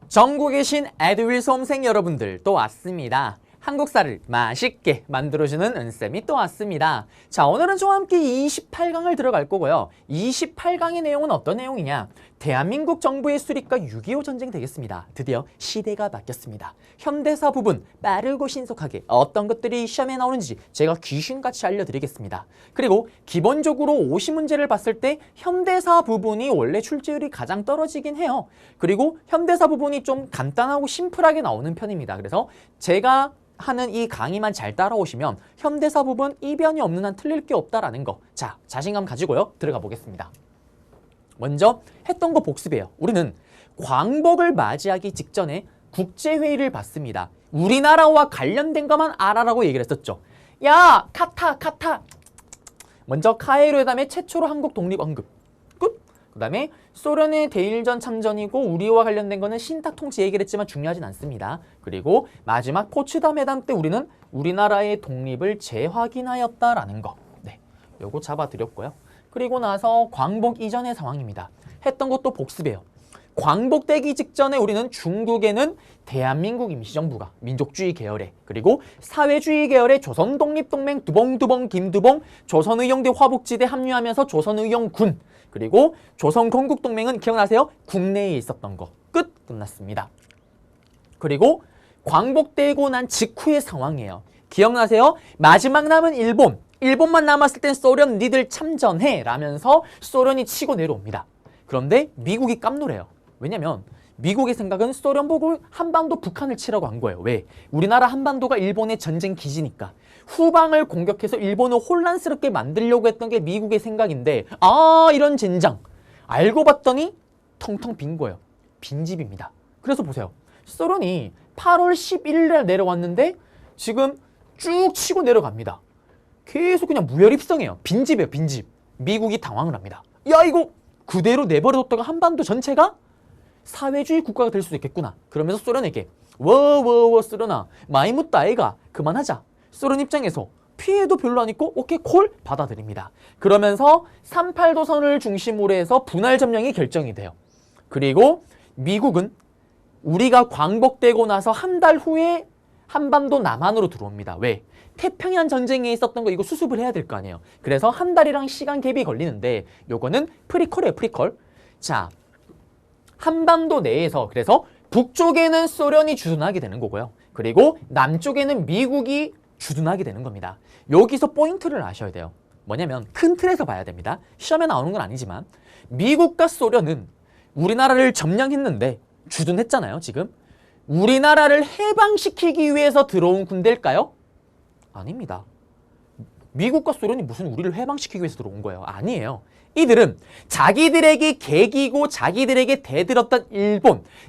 전국에 계신 에듀윌 수험생 여러분들 또 왔습니다. 한국사를 맛있게 만들어주는 은쌤이 또 왔습니다. 자, 오늘은 저와 함께 28강을 들어갈 거고요. 28강의 내용은 어떤 내용이냐? 대한민국 정부의 수립과 6.25 전쟁 되겠습니다. 드디어 시대가 바뀌었습니다. 현대사 부분 빠르고 신속하게 어떤 것들이 시험에 나오는지 제가 귀신같이 알려드리겠습니다. 그리고 기본적으로 50문제를 봤을 때 현대사 부분이 원래 출제율이 가장 떨어지긴 해요. 그리고 현대사 부분이 좀 간단하고 심플하게 나오는 편입니다. 그래서 제가 하는 이 강의만 잘 따라오시면 현대사 부분 이변이 없는 한 틀릴 게 없다라는 거. 자, 자신감 가지고요. 들어가 보겠습니다. 먼저 했던 거 복습이에요. 우리는 광복을 맞이하기 직전에 국제회의를 받습니다. 우리나라와 관련된 것만 알아라고 얘기를 했었죠. 야, 카타. 먼저 카이로 회담의 최초로 한국 독립 언급. 끝. 그 다음에 소련의 대일전 참전이고 우리와 관련된 거는 신탁 통치 얘기를 했지만 중요하진 않습니다. 그리고 마지막 포츠담 회담 때 우리는 우리나라의 독립을 재확인하였다라는 거. 네, 요거 잡아드렸고요. 그리고 나서 광복 이전의 상황입니다. 했던 것도 복습이에요. 광복되기 직전에 우리는 중국에는 대한민국 임시정부가 민족주의 계열의 그리고 사회주의 계열의 조선독립동맹 두봉 김두봉 조선의용대 화북지대 합류하면서 조선의용군 그리고 조선건국동맹은 기억나세요? 국내에 있었던 거 끝났습니다. 그리고 광복되고 난 직후의 상황이에요. 기억나세요? 마지막 남은 일본만 남았을 땐 소련 니들 참전해 라면서 소련이 치고 내려옵니다. 그런데 미국이 깜놀해요. 왜냐면 미국의 생각은 소련 보고 한반도 북한을 치라고 한 거예요. 왜? 우리나라 한반도가 일본의 전쟁 기지니까 후방을 공격해서 일본을 혼란스럽게 만들려고 했던 게 미국의 생각인데 이런 젠장 알고 봤더니 텅텅 빈 거예요. 빈집입니다. 그래서 보세요. 소련이 8월 11일에 내려왔는데 지금 쭉 치고 내려갑니다. 계속 그냥 무혈입성해요. 빈집이에요. 빈집. 미국이 당황을 합니다. 야, 이거 그대로 내버려뒀다가 한반도 전체가 사회주의 국가가 될 수도 있겠구나. 그러면서 소련에게 소련아 많이 묻다 아이가 그만하자. 소련 입장에서 피해도 별로 안 있고 오케이 콜 받아들입니다. 그러면서 38도선을 중심으로 해서 분할 점령이 결정이 돼요. 그리고 미국은 우리가 광복되고 나서 한 달 후에 한반도 남한으로 들어옵니다. 왜? 태평양 전쟁에 있었던 거 이거 수습을 해야 될 거 아니에요. 그래서 한 달이랑 시간 갭이 걸리는데 요거는 프리퀄이에요. 프리퀄. 자, 한반도 내에서 그래서 북쪽에는 소련이 주둔하게 되는 거고요. 그리고 남쪽에는 미국이 주둔하게 되는 겁니다. 여기서 포인트를 아셔야 돼요. 뭐냐면 큰 틀에서 봐야 됩니다. 시험에 나오는 건 아니지만 미국과 소련은 우리나라를 점령했는데 주둔했잖아요. 지금 우리나라를 해방시키기 위해서 들어온 군대일까요? 아닙니다. 미국과 소련이 무슨 우리를 해방시키기 위해서 들어온 거예요? 아니에요. 이들은 자기들에게 계기고 자기들에게 대들었던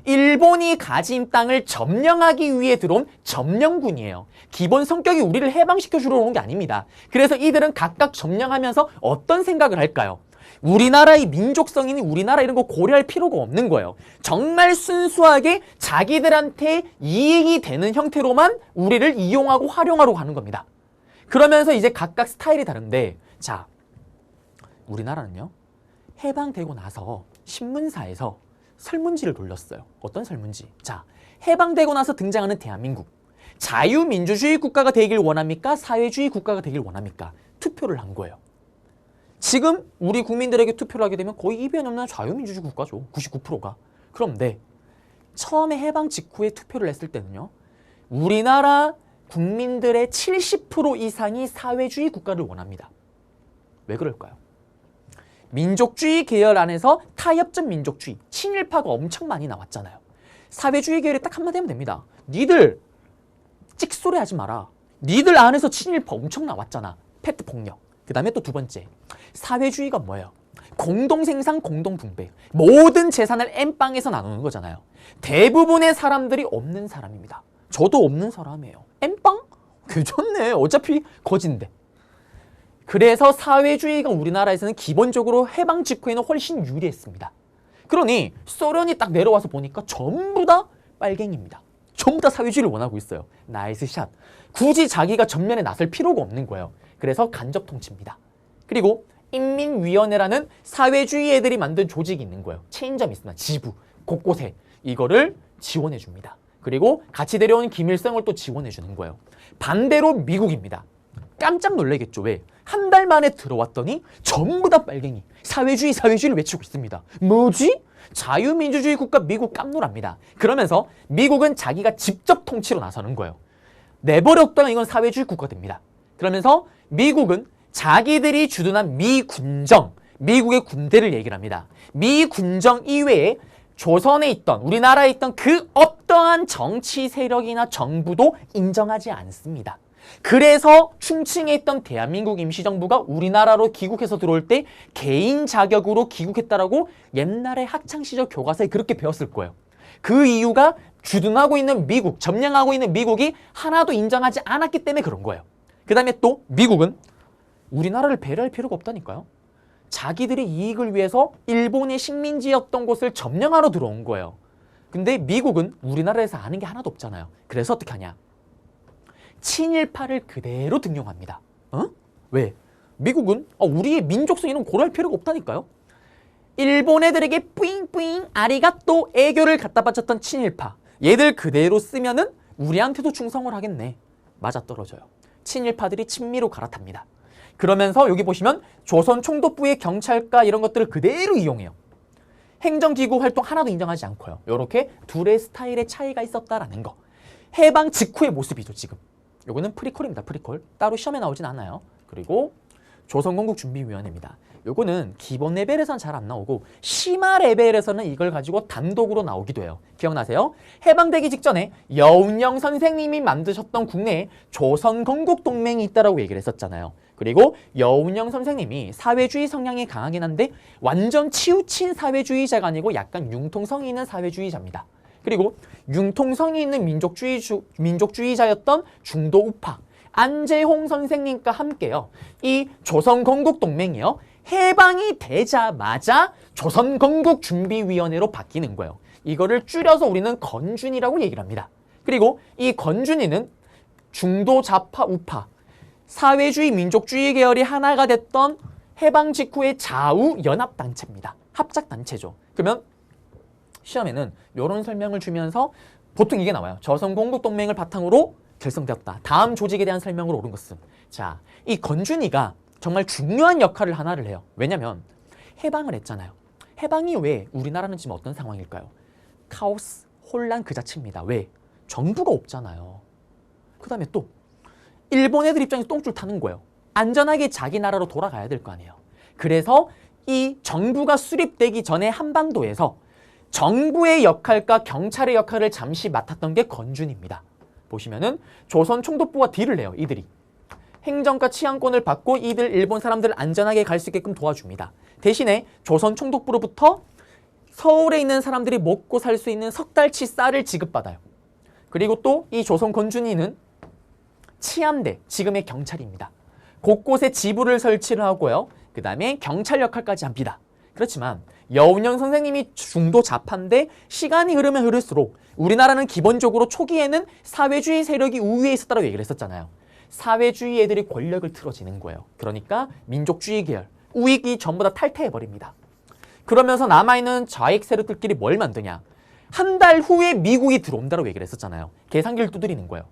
일본이 가진 땅을 점령하기 위해 들어온 점령군이에요. 기본 성격이 우리를 해방시켜주러 온 게 아닙니다. 그래서 이들은 각각 점령하면서 어떤 생각을 할까요? 우리나라의 민족성이니 우리나라 이런 거 고려할 필요가 없는 거예요. 정말 순수하게 자기들한테 이익이 되는 형태로만 우리를 이용하고 활용하려고 하는 겁니다. 그러면서 이제 각각 스타일이 다른데 자, 우리나라는요 해방되고 나서 신문사에서 설문지를 돌렸어요. 어떤 설문지? 자, 해방되고 나서 등장하는 대한민국 자유민주주의 국가가 되길 원합니까? 사회주의 국가가 되길 원합니까? 투표를 한 거예요. 지금 우리 국민들에게 투표를 하게 되면 거의 이변이 없는 자유민주주의 국가죠. 99%가. 그런데 처음에 해방 직후에 투표를 했을 때는요 우리나라 국민들의 70% 이상이 사회주의 국가를 원합니다. 왜 그럴까요? 민족주의 계열 안에서 타협적 민족주의, 친일파가 엄청 많이 나왔잖아요. 사회주의 계열이 딱 한마디 하면 됩니다. 니들 찍소리 하지 마라. 니들 안에서 친일파 엄청 나왔잖아. 페트 폭력. 그 다음에 또 두 번째, 사회주의가 뭐예요? 공동생산, 공동분배. 모든 재산을 N빵에서 나누는 거잖아요. 대부분의 사람들이 없는 사람입니다. 저도 없는 사람이에요. N빵? 괜찮네. 어차피 거진데. 그래서 사회주의가 우리나라에서는 기본적으로 해방 직후에는 훨씬 유리했습니다. 그러니 소련이 딱 내려와서 보니까 전부 다 빨갱이입니다. 전부 다 사회주의를 원하고 있어요. 나이스 샷. 굳이 자기가 전면에 나설 필요가 없는 거예요. 그래서 간접 통치입니다. 그리고 인민위원회라는 사회주의 애들이 만든 조직이 있는 거예요. 체인점이 있으나 지부. 곳곳에 이거를 지원해 줍니다. 그리고 같이 데려온 김일성을 또 지원해 주는 거예요. 반대로 미국입니다. 깜짝 놀라겠죠. 왜? 한 달 만에 들어왔더니 전부 다 빨갱이, 사회주의를 외치고 있습니다. 뭐지? 자유민주주의 국가 미국 깜놀합니다. 그러면서 미국은 자기가 직접 통치로 나서는 거예요. 내버렸다가 이건 사회주의 국가가 됩니다. 그러면서 미국은 자기들이 주둔한 미군정, 미국의 군대를 얘기를 합니다. 미군정 이외에 조선에 있던, 우리나라에 있던 그 어떠한 정치 세력이나 정부도 인정하지 않습니다. 그래서 충칭에 있던 대한민국 임시정부가 우리나라로 귀국해서 들어올 때 개인 자격으로 귀국했다라고 옛날에 학창시절 교과서에 그렇게 배웠을 거예요. 그 이유가 주둔하고 있는 미국, 점령하고 있는 미국이 하나도 인정하지 않았기 때문에 그런 거예요. 그 다음에 또 미국은 우리나라를 배려할 필요가 없다니까요. 자기들의 이익을 위해서 일본의 식민지였던 곳을 점령하러 들어온 거예요. 근데 미국은 우리나라에서 아는 게 하나도 없잖아요. 그래서 어떻게 하냐? 친일파를 그대로 등용합니다. 왜? 미국은 우리의 민족성 이런 고려할 필요가 없다니까요. 일본 애들에게 뿌잉뿌잉 아리가또 애교를 갖다 바쳤던 친일파, 얘들 그대로 쓰면은 우리한테도 충성을 하겠네. 맞아떨어져요. 친일파들이 친미로 갈아탑니다. 그러면서 여기 보시면 조선 총독부의 경찰과 이런 것들을 그대로 이용해요. 행정기구 활동 하나도 인정하지 않고요. 이렇게 둘의 스타일의 차이가 있었다라는 거. 해방 직후의 모습이죠, 지금. 요거는 프리콜입니다. 프리콜. 따로 시험에 나오진 않아요. 그리고 조선건국준비위원회입니다. 요거는 기본 레벨에서는 잘 안 나오고 심화 레벨에서는 이걸 가지고 단독으로 나오기도 해요. 기억나세요? 해방되기 직전에 여운형 선생님이 만드셨던 국내에 조선건국동맹이 있다라고 얘기를 했었잖아요. 그리고 여운형 선생님이 사회주의 성향이 강하긴 한데 완전 치우친 사회주의자가 아니고 약간 융통성이 있는 사회주의자입니다. 그리고 융통성이 있는 민족주의자였던 중도 우파 안재홍 선생님과 함께요. 이 조선건국동맹이요. 해방이 되자마자 조선건국준비위원회로 바뀌는 거예요. 이거를 줄여서 우리는 건준이라고 얘기를 합니다. 그리고 이 건준이는 중도 좌파 우파 사회주의 민족주의 계열이 하나가 됐던 해방 직후의 좌우 연합단체입니다. 합작단체죠. 그러면 시험에는 이런 설명을 주면서 보통 이게 나와요. 조선건국동맹을 바탕으로 결성되었다. 다음 조직에 대한 설명으로 옳은 것은. 자, 이 건준이가 정말 중요한 역할을 하나를 해요. 왜냐면 해방을 했잖아요. 해방이 왜 우리나라는 지금 어떤 상황일까요? 카오스, 혼란 그 자체입니다. 왜? 정부가 없잖아요. 그 다음에 또 일본 애들 입장에서 똥줄 타는 거예요. 안전하게 자기 나라로 돌아가야 될 거 아니에요. 그래서 이 정부가 수립되기 전에 한반도에서 정부의 역할과 경찰의 역할을 잠시 맡았던 게 건준입니다. 보시면은 조선 총독부와 딜을 해요. 이들이. 행정과 치안권을 받고 이들 일본 사람들 안전하게 갈 수 있게끔 도와줍니다. 대신에 조선 총독부로부터 서울에 있는 사람들이 먹고 살 수 있는 석 달치 쌀을 지급받아요. 그리고 또 이 조선 건준이는 치안대, 지금의 경찰입니다. 곳곳에 지부를 설치를 하고요. 그 다음에 경찰 역할까지 합니다. 그렇지만 여운형 선생님이 중도 좌파인데 시간이 흐르면 흐를수록 우리나라는 기본적으로 초기에는 사회주의 세력이 우위에 있었다고 얘기를 했었잖아요. 사회주의 애들이 권력을 틀어지는 거예요. 그러니까 민족주의 계열, 우익이 전부 다 탈퇴해버립니다. 그러면서 남아있는 좌익 세력들끼리 뭘 만드냐. 한 달 후에 미국이 들어온다고 얘기를 했었잖아요. 계산기를 두드리는 거예요.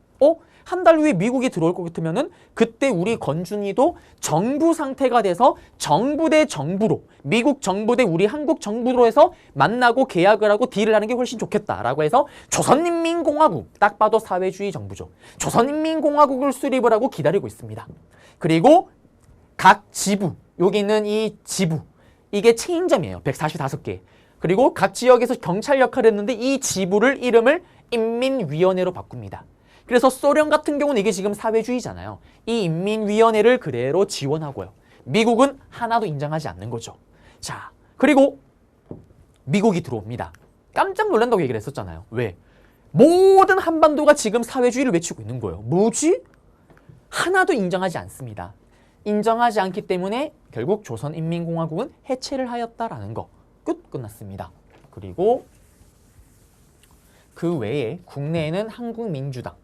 한 달 후에 미국이 들어올 것 같으면은 그때 우리 건준이도 정부 상태가 돼서 정부 대 정부로, 미국 정부 대 우리 한국 정부로 해서 만나고 계약을 하고 딜을 하는 게 훨씬 좋겠다라고 해서 조선인민공화국, 딱 봐도 사회주의 정부죠. 조선인민공화국을 수립을 하고 기다리고 있습니다. 그리고 각 지부, 여기 있는 이 지부, 이게 체인점이에요. 145개. 그리고 각 지역에서 경찰 역할을 했는데 이 지부를 이름을 인민위원회로 바꿉니다. 그래서 소련 같은 경우는 이게 지금 사회주의잖아요. 이 인민위원회를 그대로 지원하고요. 미국은 하나도 인정하지 않는 거죠. 자, 그리고 미국이 들어옵니다. 깜짝 놀란다고 얘기를 했었잖아요. 왜? 모든 한반도가 지금 사회주의를 외치고 있는 거예요. 뭐지? 하나도 인정하지 않습니다. 인정하지 않기 때문에 결국 조선인민공화국은 해체를 하였다라는 거. 끝났습니다. 그리고 그 외에 국내에는 한국민주당,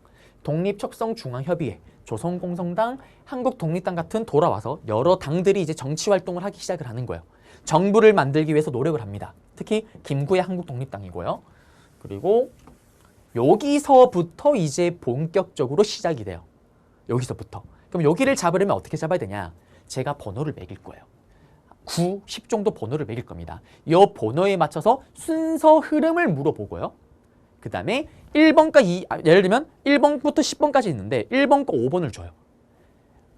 독립척성중앙협의회, 조선공성당, 한국독립당 같은 돌아와서 여러 당들이 이제 정치활동을 하기 시작을 하는 거예요. 정부를 만들기 위해서 노력을 합니다. 특히 김구의 한국독립당이고요. 그리고 여기서부터 이제 본격적으로 시작이 돼요. 여기서부터. 그럼 여기를 잡으려면 어떻게 잡아야 되냐? 제가 번호를 매길 거예요. 9, 10 정도 번호를 매길 겁니다. 이 번호에 맞춰서 순서 흐름을 물어보고요. 그 다음에 1번과 예를 들면 1번부터 10번까지 있는데 1번과 5번을 줘요.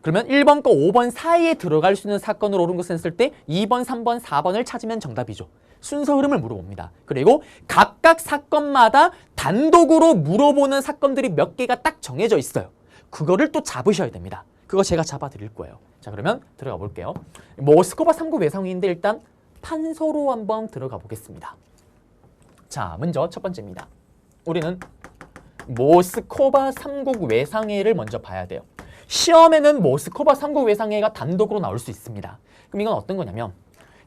그러면 1번과 5번 사이에 들어갈 수 있는 사건을 옳은 것을 했을 때 2번, 3번, 4번을 찾으면 정답이죠. 순서 흐름을 물어봅니다. 그리고 각각 사건마다 단독으로 물어보는 사건들이 몇 개가 딱 정해져 있어요. 그거를 또 잡으셔야 됩니다. 그거 제가 잡아드릴 거예요. 자, 그러면 들어가 볼게요. 모스크바 3국 외상회의인데 일단 판서로 한번 들어가 보겠습니다. 자, 먼저 첫 번째입니다. 우리는 모스크바 3국 외상회의를 먼저 봐야 돼요. 시험에는 모스크바 3국 외상회의가 단독으로 나올 수 있습니다. 그럼 이건 어떤 거냐면,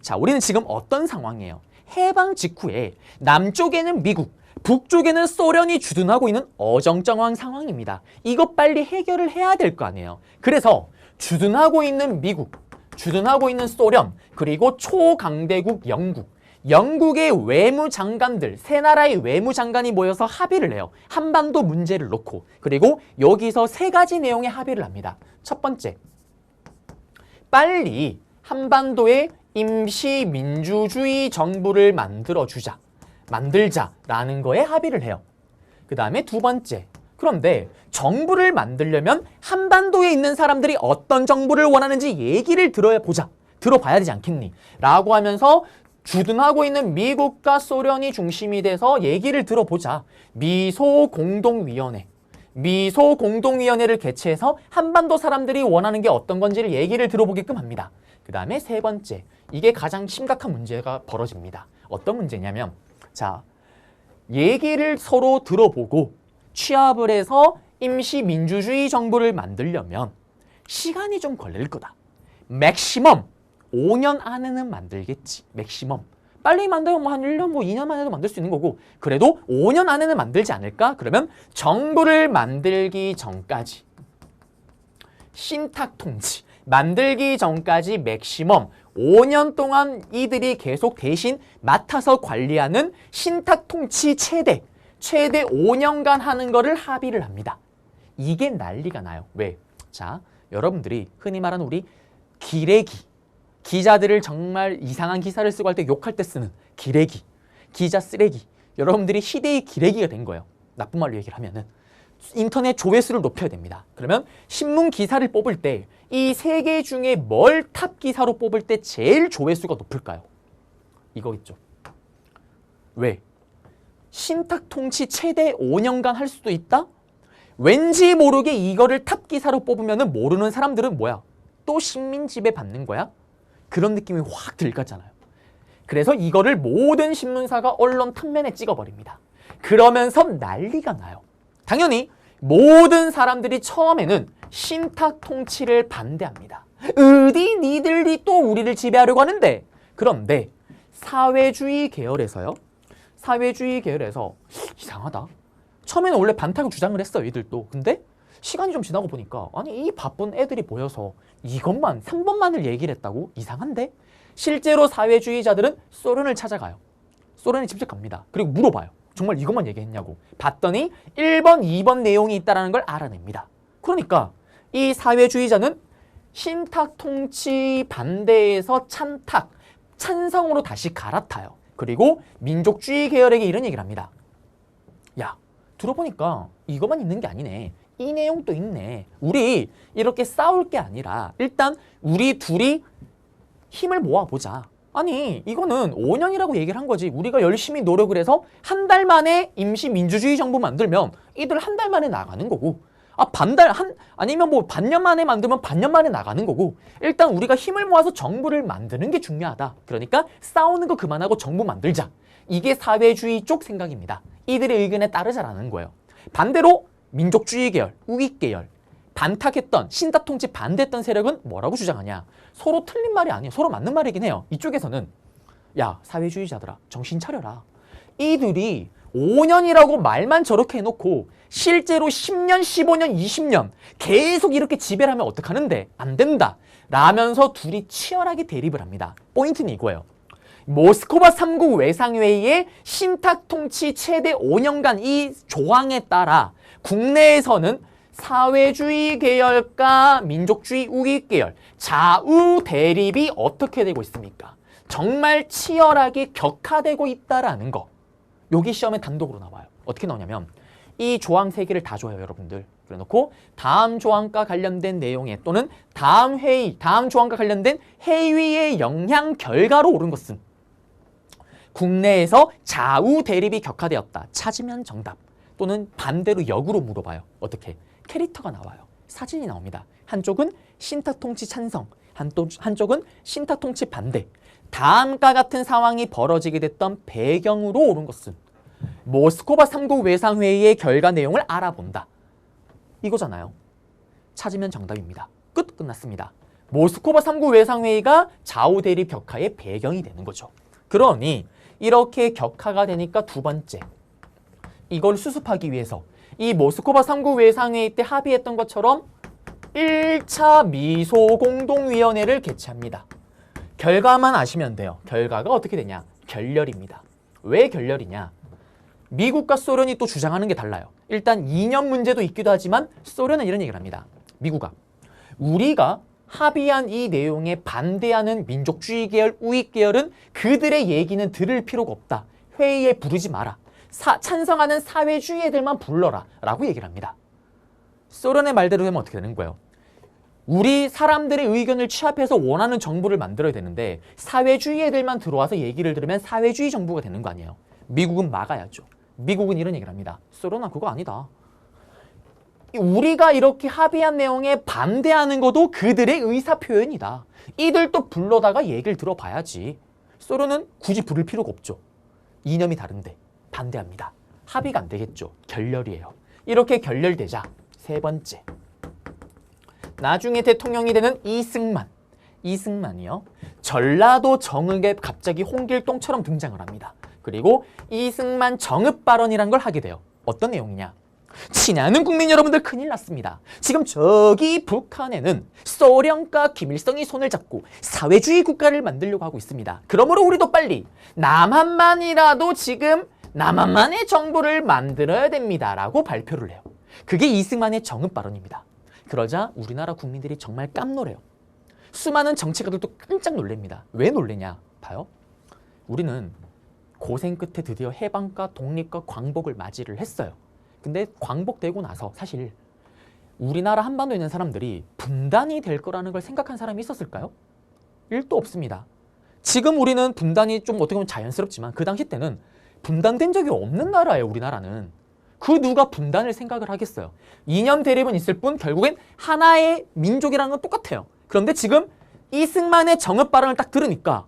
자, 우리는 지금 어떤 상황이에요? 해방 직후에 남쪽에는 미국, 북쪽에는 소련이 주둔하고 있는 어정쩡한 상황입니다. 이거 빨리 해결을 해야 될 거 아니에요. 그래서 주둔하고 있는 미국, 주둔하고 있는 소련, 그리고 초강대국 영국의 외무장관들, 세 나라의 외무장관이 모여서 합의를 해요. 한반도 문제를 놓고. 그리고 여기서 세 가지 내용의 합의를 합니다. 첫 번째, 빨리 한반도에 임시민주주의 정부를 만들자라는 거에 합의를 해요. 그 다음에 두 번째, 그런데 정부를 만들려면 한반도에 있는 사람들이 어떤 정부를 원하는지 얘기를 들어봐야 되지 않겠니? 라고 하면서 주둔하고 있는 미국과 소련이 중심이 돼서 얘기를 들어보자. 미소공동위원회를 개최해서 한반도 사람들이 원하는 게 어떤 건지를 얘기를 들어보게끔 합니다. 그 다음에 세 번째, 이게 가장 심각한 문제가 벌어집니다. 어떤 문제냐면, 자, 얘기를 서로 들어보고 취합을 해서 임시민주주의 정부를 만들려면 시간이 좀 걸릴 거다. 맥시멈 5년 안에는 만들겠지. 맥시멈. 빨리 만들면 뭐 한 1년, 뭐 2년 만에도 만들 수 있는 거고, 그래도 5년 안에는 만들지 않을까? 그러면 정부를 만들기 전까지, 신탁 통치, 만들기 전까지 맥시멈 5년 동안 이들이 계속 대신 맡아서 관리하는 신탁 통치 최대 5년간 하는 거를 합의를 합니다. 이게 난리가 나요. 왜? 자, 여러분들이 흔히 말하는 우리 기레기, 기자들을 정말 이상한 기사를 쓰고 할 때 욕할 때 쓰는 기레기, 기자 쓰레기, 여러분들이 시대의 기레기가 된 거예요. 나쁜 말로 얘기를 하면은. 인터넷 조회수를 높여야 됩니다. 그러면 신문 기사를 뽑을 때 이 세 개 중에 뭘 탑 기사로 뽑을 때 제일 조회수가 높을까요? 이거겠죠. 왜? 신탁 통치 최대 5년간 할 수도 있다? 왠지 모르게 이거를 탑 기사로 뽑으면 모르는 사람들은 뭐야? 또 식민 지배 받는 거야? 그런 느낌이 확 들겠잖아요. 그래서 이거를 모든 신문사가 언론 탑면에 찍어버립니다. 그러면서 난리가 나요. 당연히 모든 사람들이 처음에는 신탁 통치를 반대합니다. 어디 니들이 또 우리를 지배하려고 하는데? 그런데 사회주의 계열에서 이상하다. 처음에는 원래 반탁을 주장을 했어요, 이들도. 근데 시간이 좀 지나고 보니까 아니 이 바쁜 애들이 모여서 이것만 3번만을 얘기를 했다고? 이상한데? 실제로 사회주의자들은 소련을 찾아가요. 소련에 직접 갑니다. 그리고 물어봐요. 정말 이것만 얘기했냐고. 봤더니 1번, 2번 내용이 있다는 걸 알아냅니다. 그러니까 이 사회주의자는 신탁 통치 반대에서 찬성으로 다시 갈아타요. 그리고 민족주의 계열에게 이런 얘기를 합니다. 야, 들어보니까 이것만 있는 게 아니네. 이 내용도 있네. 우리 이렇게 싸울 게 아니라 일단 우리 둘이 힘을 모아보자. 아니 이거는 5년이라고 얘기를 한 거지. 우리가 열심히 노력을 해서 한 달 만에 임시민주주의 정부 만들면 이들 한 달 만에 나가는 거고, 아니면 뭐 반년 만에 만들면 반년 만에 나가는 거고, 일단 우리가 힘을 모아서 정부를 만드는 게 중요하다. 그러니까 싸우는 거 그만하고 정부 만들자. 이게 사회주의 쪽 생각입니다. 이들의 의견에 따르자라는 거예요. 반대로 민족주의 계열, 우익 계열, 반탁했던 신탁 통치 반대했던 세력은 뭐라고 주장하냐? 서로 틀린 말이 아니에요. 서로 맞는 말이긴 해요. 이쪽에서는 야, 사회주의자들아, 정신 차려라. 이들이 5년이라고 말만 저렇게 해놓고 실제로 10년, 15년, 20년 계속 이렇게 지배를 하면 어떡하는데? 안 된다. 라면서 둘이 치열하게 대립을 합니다. 포인트는 이거예요. 모스크바 3국 외상회의의 신탁 통치 최대 5년간 이 조항에 따라 국내에서는 사회주의 계열과 민족주의 우익 계열, 좌우 대립이 어떻게 되고 있습니까? 정말 치열하게 격화되고 있다라는 거. 여기 시험에 단독으로 나와요. 어떻게 나오냐면 이 조항 3개를 다 줘요, 여러분들. 그래놓고 다음 조항과 관련된 내용에 또는 다음 회의, 다음 조항과 관련된 회의의 영향 결과로 옳은 것은 국내에서 좌우 대립이 격화되었다. 찾으면 정답. 또는 반대로 역으로 물어봐요. 어떻게? 캐릭터가 나와요. 사진이 나옵니다. 한쪽은 신탁 통치 찬성, 한쪽은 신탁 통치 반대. 다음과 같은 상황이 벌어지게 됐던 배경으로 옳은 것은 모스크바 3국 외상회의의 결과 내용을 알아본다. 이거잖아요. 찾으면 정답입니다. 끝났습니다. 모스크바 3국 외상회의가 좌우 대립 격화의 배경이 되는 거죠. 그러니 이렇게 격화가 되니까 두 번째, 이걸 수습하기 위해서 이 모스크바 3국 외상회의 때 합의했던 것처럼 1차 미소공동위원회를 개최합니다. 결과만 아시면 돼요. 결과가 어떻게 되냐? 결렬입니다. 왜 결렬이냐? 미국과 소련이 또 주장하는 게 달라요. 일단 이념 문제도 있기도 하지만 소련은 이런 얘기를 합니다. 미국아, 우리가 합의한 이 내용에 반대하는 민족주의 계열, 우익 계열은 그들의 얘기는 들을 필요가 없다. 회의에 부르지 마라. 찬성하는 사회주의 애들만 불러라 라고 얘기를 합니다. 소련의 말대로 되면 어떻게 되는 거예요? 우리 사람들의 의견을 취합해서 원하는 정부를 만들어야 되는데 사회주의 애들만 들어와서 얘기를 들으면 사회주의 정부가 되는 거 아니에요. 미국은 막아야죠. 미국은 이런 얘기를 합니다. 소련아, 그거 아니다. 우리가 이렇게 합의한 내용에 반대하는 것도 그들의 의사표현이다. 이들도 불러다가 얘기를 들어봐야지. 소련은 굳이 부를 필요가 없죠. 이념이 다른데 반대합니다. 합의가 안 되겠죠. 결렬이에요. 이렇게 결렬되자 세 번째, 나중에 대통령이 되는 이승만. 이승만이요. 전라도 정읍에 갑자기 홍길동처럼 등장을 합니다. 그리고 이승만 정읍 발언이란 걸 하게 돼요. 어떤 내용이냐? 친하는 국민 여러분들, 큰일 났습니다. 지금 저기 북한에는 소련과 김일성이 손을 잡고 사회주의 국가를 만들려고 하고 있습니다. 그러므로 우리도 빨리 남한만이라도 지금 남한만의 정부를 만들어야 됩니다. 라고 발표를 해요. 그게 이승만의 정읍 발언입니다. 그러자 우리나라 국민들이 정말 깜놀해요. 수많은 정치가들도 깜짝 놀랍니다. 왜 놀래냐? 봐요. 우리는 고생 끝에 드디어 해방과 독립과 광복을 맞이를 했어요. 근데 광복되고 나서 사실 우리나라 한반도에 있는 사람들이 분단이 될 거라는 걸 생각한 사람이 있었을까요? 1도 없습니다. 지금 우리는 분단이 좀 어떻게 보면 자연스럽지만 그 당시 때는 분단된 적이 없는 나라예요, 우리나라는. 그 누가 분단을 생각을 하겠어요. 이념 대립은 있을 뿐 결국엔 하나의 민족이라는 건 똑같아요. 그런데 지금 이승만의 정읍 발언을 딱 들으니까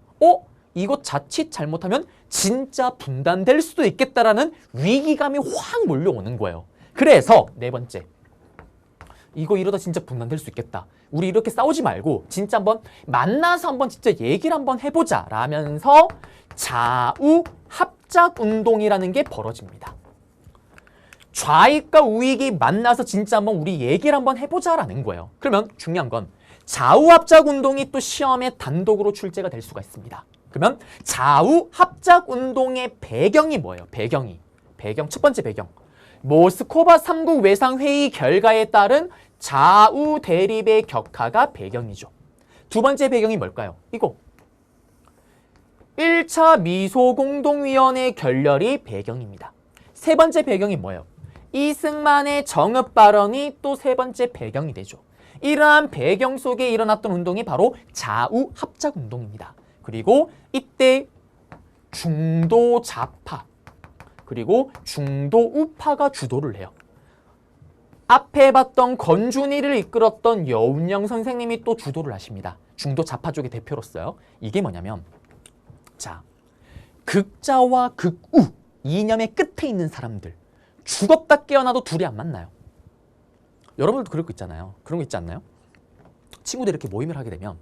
이거 자칫 잘못하면 진짜 분단될 수도 있겠다라는 위기감이 확 몰려오는 거예요. 그래서 네 번째, 이거 이러다 진짜 분단될 수 있겠다. 우리 이렇게 싸우지 말고 진짜 한번 만나서 한번 진짜 얘기를 한번 해보자 라면서 좌우 합작 운동이라는 게 벌어집니다. 좌익과 우익이 만나서 진짜 한번 우리 얘기를 한번 해보자라는 거예요. 그러면 중요한 건 좌우 합작 운동이 또 시험에 단독으로 출제가 될 수가 있습니다. 그러면 좌우 합작 운동의 배경이 뭐예요? 배경 첫 번째 배경. 모스크바 3국 외상회의 결과에 따른 좌우 대립의 격화가 배경이죠. 두 번째 배경이 뭘까요? 이거. 1차 미소공동위원회 결렬이 배경입니다. 세 번째 배경이 뭐예요? 이승만의 정읍 발언이 또 세 번째 배경이 되죠. 이러한 배경 속에 일어났던 운동이 바로 좌우 합작 운동입니다. 그리고 이때 중도 좌파 그리고 중도 우파가 주도를 해요. 앞에 봤던 건준이를 이끌었던 여운영 선생님이 또 주도를 하십니다. 중도 좌파 쪽의 대표로서요. 이게 뭐냐면 자, 극좌와 극우 이념의 끝에 있는 사람들 죽었다 깨어나도 둘이 안 만나요. 여러분들도 그럴 거 있잖아요. 그런 거 있지 않나요? 친구들 이렇게 모임을 하게 되면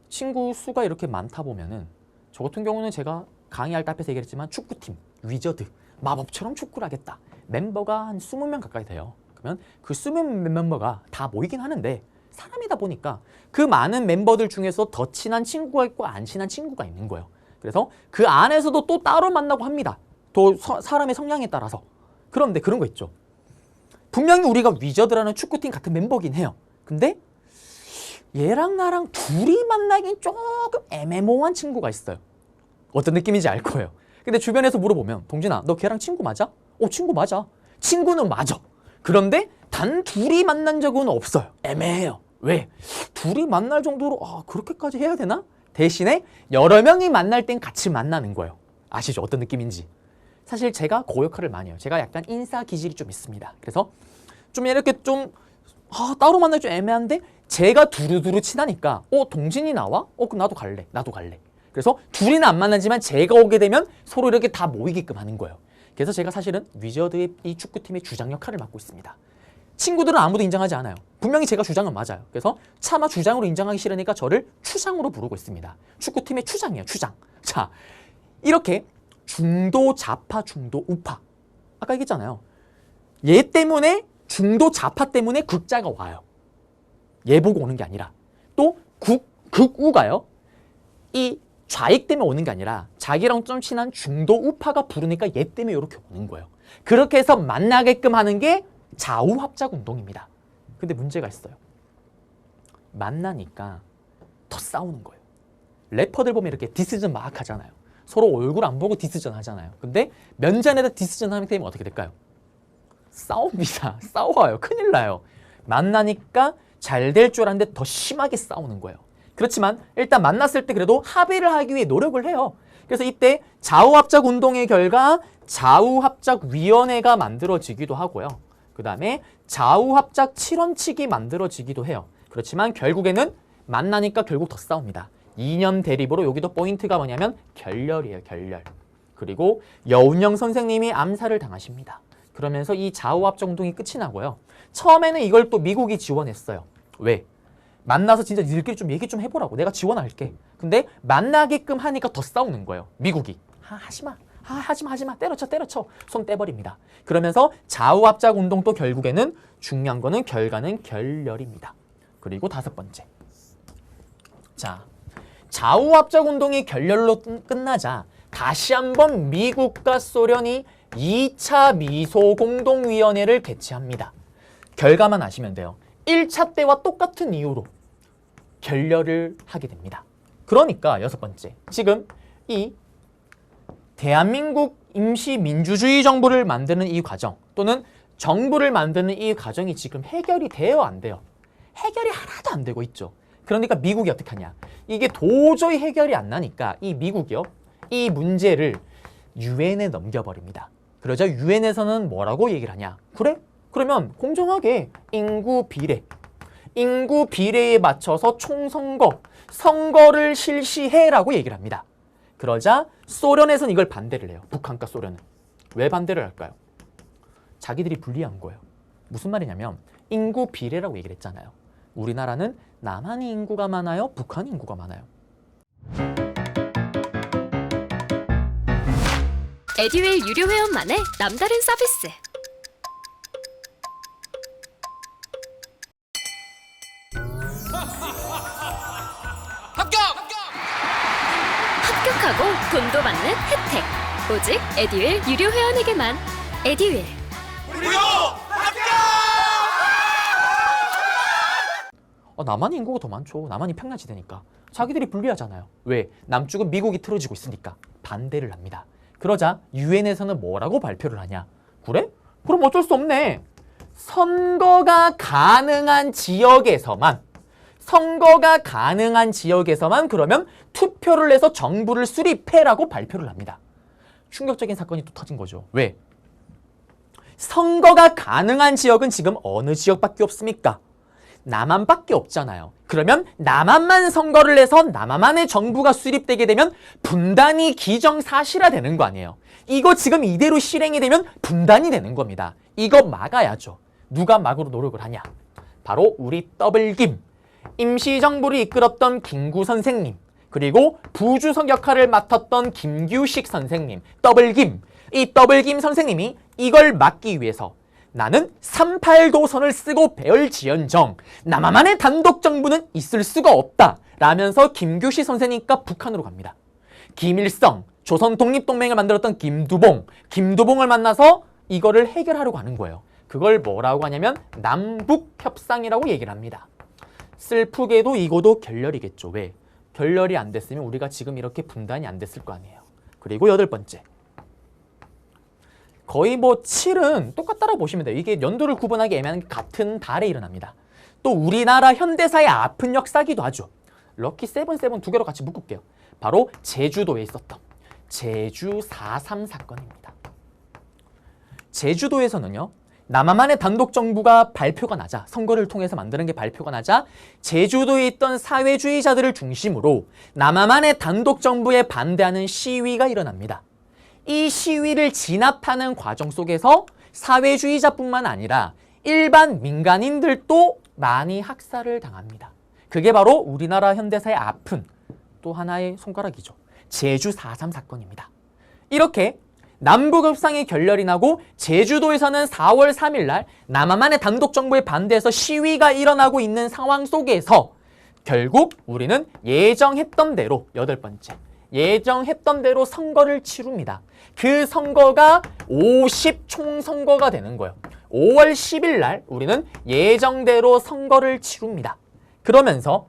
친구 수가 이렇게 많다 보면은 저 같은 경우는 제가 강의할 때 앞에서 얘기했지만 축구팀, 위저드, 마법처럼 축구를 하겠다. 멤버가 한 20명 가까이 돼요. 그러면 그 20명 멤버가 다 모이긴 하는데 사람이다 보니까 그 많은 멤버들 중에서 더 친한 친구가 있고 안 친한 친구가 있는 거예요. 그래서 그 안에서도 또 따로 만나고 합니다. 또 사람의 성향에 따라서. 그런데 그런 거 있죠. 분명히 우리가 위저드라는 축구팀 같은 멤버긴 해요. 근데 얘랑 나랑 둘이 만나긴 조금 애매모호한 친구가 있어요. 어떤 느낌인지 알 거예요. 근데 주변에서 물어보면 동진아 너 걔랑 친구 맞아? 친구 맞아. 친구는 맞아. 그런데 단 둘이 만난 적은 없어요. 애매해요. 왜? 둘이 만날 정도로 그렇게까지 해야 되나? 대신에 여러 명이 만날 땐 같이 만나는 거예요. 아시죠? 어떤 느낌인지. 사실 제가 그 역할을 많이 해요. 제가 약간 인싸 기질이 좀 있습니다. 그래서 좀 이렇게 좀 따로 만나기 좀 애매한데 제가 두루두루 친하니까 동진이 나와? 그럼 나도 갈래. 나도 갈래. 그래서 둘이는 안 만나지만 제가 오게 되면 서로 이렇게 다 모이게끔 하는 거예요. 그래서 제가 사실은 위저드의 이 축구팀의 주장 역할을 맡고 있습니다. 친구들은 아무도 인정하지 않아요. 분명히 제가 주장은 맞아요. 그래서 차마 주장으로 인정하기 싫으니까 저를 추장으로 부르고 있습니다. 축구팀의 추장이에요. 추장. 자, 이렇게 중도, 좌파, 중도, 우파. 아까 얘기했잖아요. 얘 때문에 중도, 좌파 때문에 극자가 와요. 얘 보고 오는 게 아니라. 또 극우가요. 이 좌익 때문에 오는 게 아니라 자기랑 좀 친한 중도 우파가 부르니까 얘 때문에 이렇게 오는 거예요. 그렇게 해서 만나게끔 하는 게 좌우 합작 운동입니다. 근데 문제가 있어요. 만나니까 더 싸우는 거예요. 래퍼들 보면 이렇게 디스전 막 하잖아요. 서로 얼굴 안 보고 디스전 하잖아요. 근데 면전에다 디스전 하면 되면 어떻게 될까요? 싸웁니다. 싸워요. 큰일 나요. 만나니까 잘 될 줄 알았는데 더 심하게 싸우는 거예요. 그렇지만 일단 만났을 때 그래도 합의를 하기 위해 노력을 해요. 그래서 이때 좌우합작 운동의 결과 좌우합작위원회가 만들어지기도 하고요. 그 다음에 좌우합작 7원칙이 만들어지기도 해요. 그렇지만 결국에는 만나니까 결국 더 싸웁니다. 2년 대립으로 여기도 포인트가 뭐냐면 결렬이에요. 결렬. 그리고 여운영 선생님이 암살을 당하십니다. 그러면서 이 좌우합작 운동이 끝이 나고요. 처음에는 이걸 또 미국이 지원했어요. 왜? 만나서 진짜 니들끼리 좀 얘기 좀 해보라고. 내가 지원할게. 근데 만나게끔 하니까 더 싸우는 거예요. 미국이. 하지마. 하지마. 때려쳐. 손 떼버립니다. 그러면서 좌우합작 운동도 결국에는 중요한 거는 결과는 결렬입니다. 그리고 5번째. 자, 좌우합작 운동이 결렬로 끝나자 다시 한번 미국과 소련이 2차 미소 공동위원회를 개최합니다. 결과만 아시면 돼요. 1차 때와 똑같은 이유로 결렬을 하게 됩니다. 그러니까 6번째. 지금 이 대한민국 임시민주주의 정부를 만드는 이 과정 또는 정부를 만드는 이 과정이 지금 해결이 돼요? 안 돼요? 해결이 하나도 안 되고 있죠. 그러니까 미국이 어떻게 하냐. 이게 도저히 해결이 안 나니까 이 미국이요. 이 문제를 유엔에 넘겨버립니다. 그러자 유엔에서는 뭐라고 얘기를 하냐. 그래? 그러면 공정하게 인구 비례에 맞춰서 총선거, 선거를 실시해라고 얘기를 합니다. 그러자 소련에서는 이걸 반대를 해요. 북한과 소련은. 왜 반대를 할까요? 자기들이 불리한 거예요. 무슨 말이냐면 인구 비례라고 얘기를 했잖아요. 우리나라는 남한이 인구가 많아요? 북한이 인구가 많아요? 에듀윌 유료 회원만의 남다른 서비스. 합격하고 돈도 받는 혜택. 오직 에듀윌 유료 회원에게만. 에듀윌. 무료 합격! 남한이 인구가 더 많죠. 남한이 평야지대니까. 자기들이 불리하잖아요. 왜? 남쪽은 미국이 틀어지고 있으니까. 반대를 합니다. 그러자 유엔에서는 뭐라고 발표를 하냐. 그래? 그럼 어쩔 수 없네. 선거가 가능한 지역에서만 그러면 투표를 해서 정부를 수립해라고 발표를 합니다. 충격적인 사건이 또 터진 거죠. 왜? 선거가 가능한 지역은 지금 어느 지역밖에 없습니까? 남한밖에 없잖아요. 그러면 남한만 선거를 해서 남한만의 정부가 수립되게 되면 분단이 기정사실화되는 거 아니에요. 이거 지금 이대로 실행이 되면 분단이 되는 겁니다. 이거 막아야죠. 누가 막으로 노력을 하냐? 바로 우리 더블김, 임시정부를 이끌었던 김구 선생님, 그리고 부주석 역할을 맡았던 김규식 선생님, 더블김. 이 더블김 선생님이 이걸 막기 위해서 나는 38도선을 쓰고 배열지연정 남한만의 단독 정부는 있을 수가 없다 라면서 김규식 선생님과 북한으로 갑니다. 김일성, 조선 독립동맹을 만들었던 김두봉을 만나서 이거를 해결하려고 하는 거예요. 그걸 뭐라고 하냐면 남북협상이라고 얘기를 합니다. 슬프게도 이거도 결렬이겠죠. 왜? 결렬이 안 됐으면 우리가 지금 이렇게 분단이 안 됐을 거 아니에요. 그리고 8번째. 거의 뭐 7은 똑같다라고 보시면 돼요. 이게 연도를 구분하기 애매한 게 같은 달에 일어납니다. 또 우리나라 현대사의 아픈 역사기도 하죠. 럭키 7 두 개로 같이 묶을게요. 바로 제주도에 있었던 제주 4.3 사건입니다. 제주도에서는요. 남한만의 단독 정부가 발표가 나자, 선거를 통해서 만드는 게 발표가 나자 제주도에 있던 사회주의자들을 중심으로 남한만의 단독 정부에 반대하는 시위가 일어납니다. 이 시위를 진압하는 과정 속에서 사회주의자뿐만 아니라 일반 민간인들도 많이 학살을 당합니다. 그게 바로 우리나라 현대사의 아픈 또 하나의 손가락이죠. 제주 4.3 사건입니다. 이렇게 남북협상이 결렬이 나고 제주도에서는 4월 3일 날 남한만의 단독 정부에 반대해서 시위가 일어나고 있는 상황 속에서 결국 우리는 예정했던 대로 8번째. 예정했던 대로 선거를 치룹니다. 그 선거가 50 총선거가 되는 거예요. 5월 10일 날 우리는 예정대로 선거를 치룹니다. 그러면서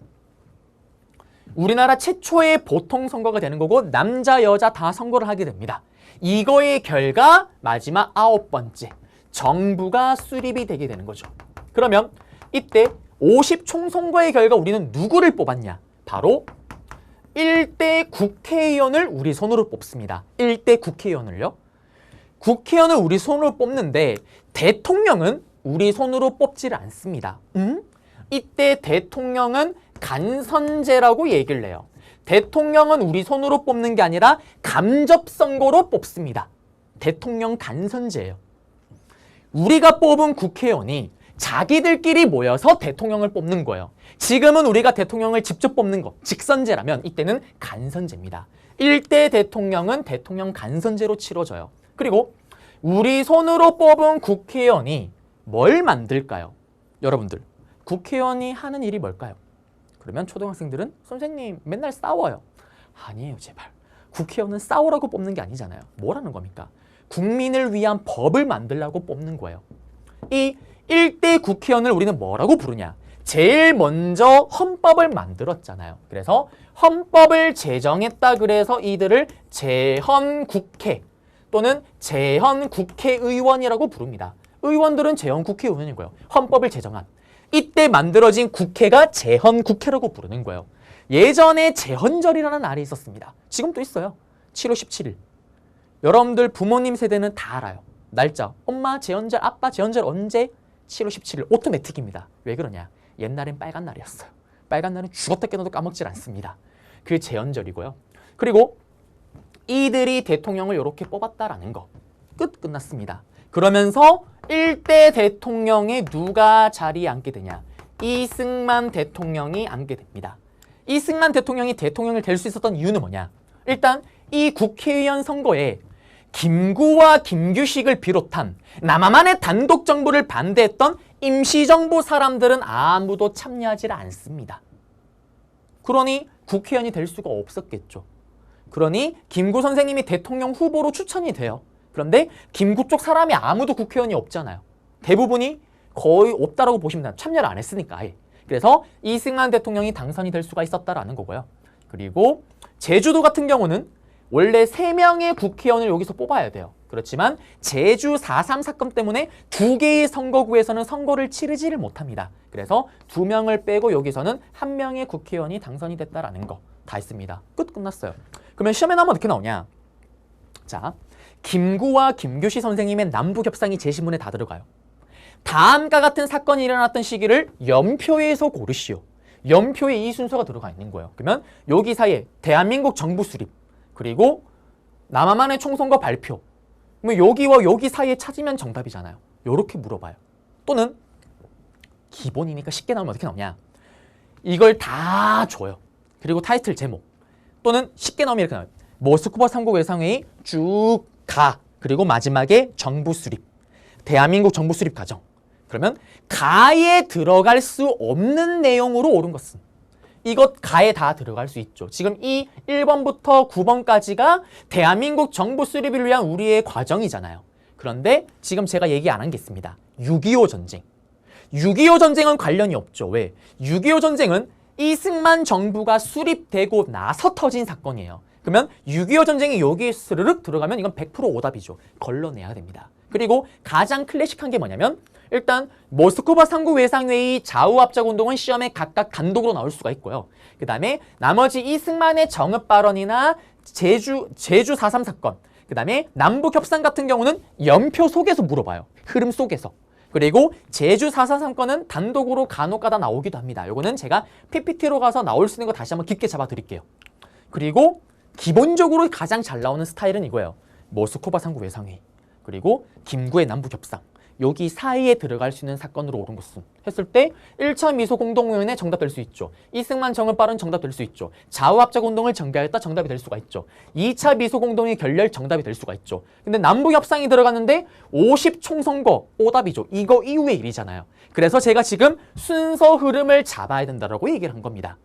우리나라 최초의 보통 선거가 되는 거고 남자 여자 다 선거를 하게 됩니다. 이거의 결과 마지막 9번째. 정부가 수립이 되게 되는 거죠. 그러면 이때 50 총선거의 결과 우리는 누구를 뽑았냐? 바로 1대 국회의원을 우리 손으로 뽑습니다. 1대 국회의원을요. 국회의원을 우리 손으로 뽑는데 대통령은 우리 손으로 뽑지를 않습니다. 이때 대통령은 간선제라고 얘기를 해요. 대통령은 우리 손으로 뽑는 게 아니라 간접선거로 뽑습니다. 대통령 간선제예요. 우리가 뽑은 국회의원이 자기들끼리 모여서 대통령을 뽑는 거예요. 지금은 우리가 대통령을 직접 뽑는 거, 직선제라면 이때는 간선제입니다. 1대 대통령은 대통령 간선제로 치러져요. 그리고 우리 손으로 뽑은 국회의원이 뭘 만들까요? 여러분들, 국회의원이 하는 일이 뭘까요? 그러면 초등학생들은 선생님 맨날 싸워요. 아니에요, 제발. 국회의원은 싸우라고 뽑는 게 아니잖아요. 뭐라는 겁니까? 국민을 위한 법을 만들라고 뽑는 거예요. 이 1대 국회의원을 우리는 뭐라고 부르냐? 제일 먼저 헌법을 만들었잖아요. 그래서 헌법을 제정했다 그래서 이들을 제헌국회 또는 제헌국회의원이라고 부릅니다. 의원들은 제헌국회의원이고요. 헌법을 제정한. 이때 만들어진 국회가 제헌국회라고 부르는 거예요. 예전에 제헌절이라는 날이 있었습니다. 지금도 있어요. 7월 17일. 여러분들 부모님 세대는 다 알아요. 날짜. 엄마 제헌절, 아빠 제헌절 언제? 7월 17일. 오토매틱입니다. 왜 그러냐? 옛날엔 빨간 날이었어요. 빨간 날은 죽었다 깨어나도 까먹질 않습니다. 그 제헌절이고요. 그리고 이들이 대통령을 이렇게 뽑았다라는 거. 끝났습니다. 그러면서 1대 대통령에 누가 자리에 앉게 되냐? 이승만 대통령이 앉게 됩니다. 이승만 대통령이 대통령을 될 수 있었던 이유는 뭐냐? 일단 이 국회의원 선거에 김구와 김규식을 비롯한 남한만의 단독 정부를 반대했던 임시정부 사람들은 아무도 참여하지 않습니다. 그러니 국회의원이 될 수가 없었겠죠. 그러니 김구 선생님이 대통령 후보로 추천이 돼요. 그런데 김구 쪽 사람이 아무도 국회의원이 없잖아요. 대부분이 거의 없다라고 보시면 돼요. 참여를 안 했으니까 아예. 그래서 이승만 대통령이 당선이 될 수가 있었다라는 거고요. 그리고 제주도 같은 경우는 원래 3명의 국회의원을 여기서 뽑아야 돼요. 그렇지만 제주 4.3 사건 때문에 2개의 선거구에서는 선거를 치르지를 못합니다. 그래서 2명을 빼고 여기서는 1명의 국회의원이 당선이 됐다라는 거 다 있습니다. 끝났어요. 그러면 시험에 나오면 어떻게 나오냐? 자, 김구와 김규식 선생님의 남북협상이 제시문에 다 들어가요. 다음과 같은 사건이 일어났던 시기를 연표에서 고르시오. 연표에 이 순서가 들어가 있는 거예요. 그러면 여기 사이에 대한민국 정부 수립, 그리고 남한만의 총선거 발표, 그러면 여기와 여기 사이에 찾으면 정답이잖아요. 요렇게 물어봐요. 또는 기본이니까 쉽게 나오면 어떻게 나오냐? 이걸 다 줘요. 그리고 타이틀 제목. 또는 쉽게 나오면 이렇게 나와요. 모스크바 3국 외상회의 쭉 가. 그리고 마지막에 정부 수립. 대한민국 정부 수립 과정. 그러면 가에 들어갈 수 없는 내용으로 옳은 것은 이것 가에 다 들어갈 수 있죠. 지금 이 1번부터 9번까지가 대한민국 정부 수립을 위한 우리의 과정이잖아요. 그런데 지금 제가 얘기 안 한 게 있습니다. 6.25 전쟁. 6.25 전쟁은 관련이 없죠. 왜? 6.25 전쟁은 이승만 정부가 수립되고 나서 터진 사건이에요. 그러면 6.25 전쟁이 여기에 스르륵 들어가면 이건 100% 오답이죠. 걸러내야 됩니다. 그리고 가장 클래식한 게 뭐냐면 일단 모스크바 상구 외상회의 좌우압작 운동은 시험에 각각 단독으로 나올 수가 있고요. 그 다음에 나머지 이승만의 정읍 발언이나 제주 4.3 사건, 그 다음에 남북 협상 같은 경우는 연표 속에서 물어봐요. 흐름 속에서. 그리고 제주 4.3 사건은 단독으로 간혹가다 나오기도 합니다. 요거는 제가 PPT로 가서 나올 수 있는 거 다시 한번 깊게 잡아드릴게요. 그리고 기본적으로 가장 잘 나오는 스타일은 이거예요. 모스크바 상구 외상회의, 그리고 김구의 남북 협상. 여기 사이에 들어갈 수 있는 사건으로 옳은 것은 했을 때 1차 미소 공동위원회 정답될 수 있죠. 이승만 정읍 발언 정답될 수 있죠. 좌우압작 운동을 전개하였다 정답이 될 수가 있죠. 2차 미소 공동위 결렬 정답이 될 수가 있죠. 근데 남북 협상이 들어갔는데 50 총선거 오답이죠. 이거 이후의 일이잖아요. 그래서 제가 지금 순서 흐름을 잡아야 된다라고 얘기를 한 겁니다.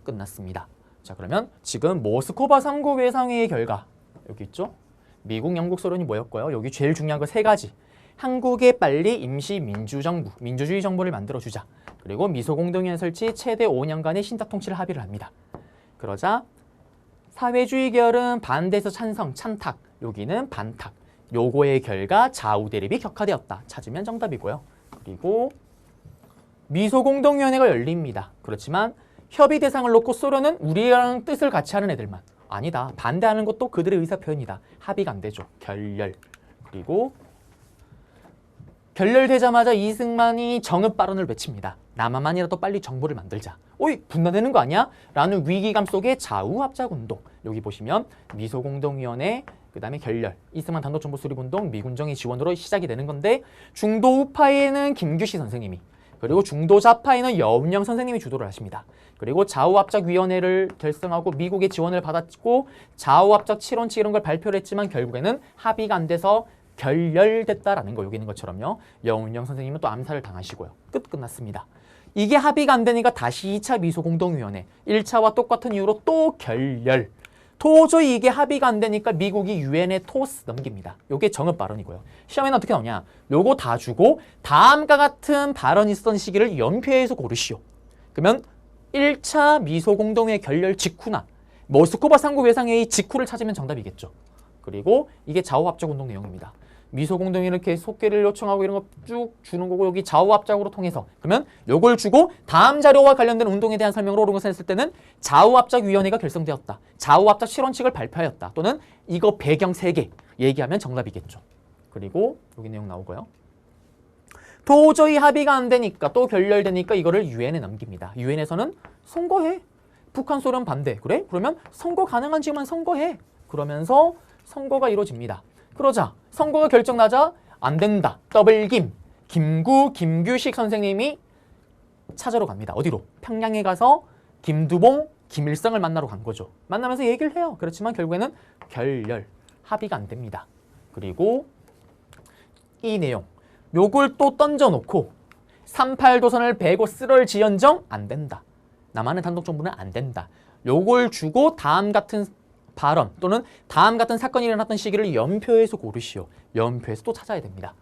끝났습니다. 자, 그러면 지금 모스크바 상구 외상회의 결과 여기 있죠. 미국, 영국, 소련이 모였고요. 여기 제일 중요한 거 3가지. 한국에 빨리 임시 민주정부, 민주주의 정부를 만들어주자. 그리고 미소공동위원 설치 최대 5년간의 신탁 통치를 합의를 합니다. 그러자 사회주의 계열은 반대에서 찬성, 찬탁, 여기는 반탁. 요거의 결과 좌우 대립이 격화되었다. 찾으면 정답이고요. 그리고 미소공동위원회가 열립니다. 그렇지만 협의 대상을 놓고 소련은 우리랑 뜻을 같이 하는 애들만. 아니다. 반대하는 것도 그들의 의사표현이다. 합의가 안 되죠. 결렬. 그리고 결렬되자마자 이승만이 정읍 발언을 외칩니다. 남한만이라도 빨리 정부를 만들자. 어이, 분단되는 거 아니야? 라는 위기감 속에 좌우압작 운동. 여기 보시면 미소공동위원회, 그 다음에 결렬, 이승만 단독정부 수립운동, 미군정의 지원으로 시작이 되는 건데 중도 우파에는 김규식 선생님이, 그리고 중도 좌파에는 여운영 선생님이 주도를 하십니다. 그리고 좌우압작위원회를 결성하고 미국의 지원을 받았고 좌우압작 7원칙 이런 걸 발표를 했지만 결국에는 합의가 안 돼서 결렬됐다라는 거 여기 있는 것처럼요. 여운영 선생님은 또 암살을 당하시고요. 끝났습니다. 이게 합의가 안 되니까 다시 2차 미소공동위원회 1차와 똑같은 이유로 또 결렬. 도저히 이게 합의가 안 되니까 미국이 유엔에 토스 넘깁니다. 요게 정읍 발언이고요. 시험에는 어떻게 나오냐. 요거 다 주고 다음과 같은 발언이 있었던 시기를 연표해서 고르시오. 그러면 1차 미소공동회 결렬 직후나 모스크바 상구 외상회의 직후를 찾으면 정답이겠죠. 그리고 이게 좌우압작 운동 내용입니다. 미소공동회 이렇게 속개를 요청하고 이런 거 쭉 주는 거고 여기 좌우압작으로 통해서 그러면 요걸 주고 다음 자료와 관련된 운동에 대한 설명을 옳은 것을 했을 때는 좌우압작위원회가 결성되었다. 좌우압작 실원칙을 발표하였다. 또는 이거 배경 3개 얘기하면 정답이겠죠. 그리고 여기 내용 나오고요. 도저히 합의가 안 되니까 또 결렬되니까 이거를 유엔에 넘깁니다. 유엔에서는 선거해. 북한 소련 반대. 그래? 그러면 선거 가능한 지역만 선거해. 그러면서 선거가 이루어집니다. 그러자 선거가 결정나자 안 된다. 더블김. 김규식 선생님이 찾으러 갑니다. 어디로? 평양에 가서 김두봉, 김일성을 만나러 간 거죠. 만나면서 얘기를 해요. 그렇지만 결국에는 결렬. 합의가 안 됩니다. 그리고 이 내용. 요걸 또 던져놓고 38도선을 베고 쓸얼지연정 안 된다. 남한의 단독정부는 안 된다. 요걸 주고 다음 같은 발언 또는 다음 같은 사건이 일어났던 시기를 연표해서 고르시오. 연표해서 또 찾아야 됩니다.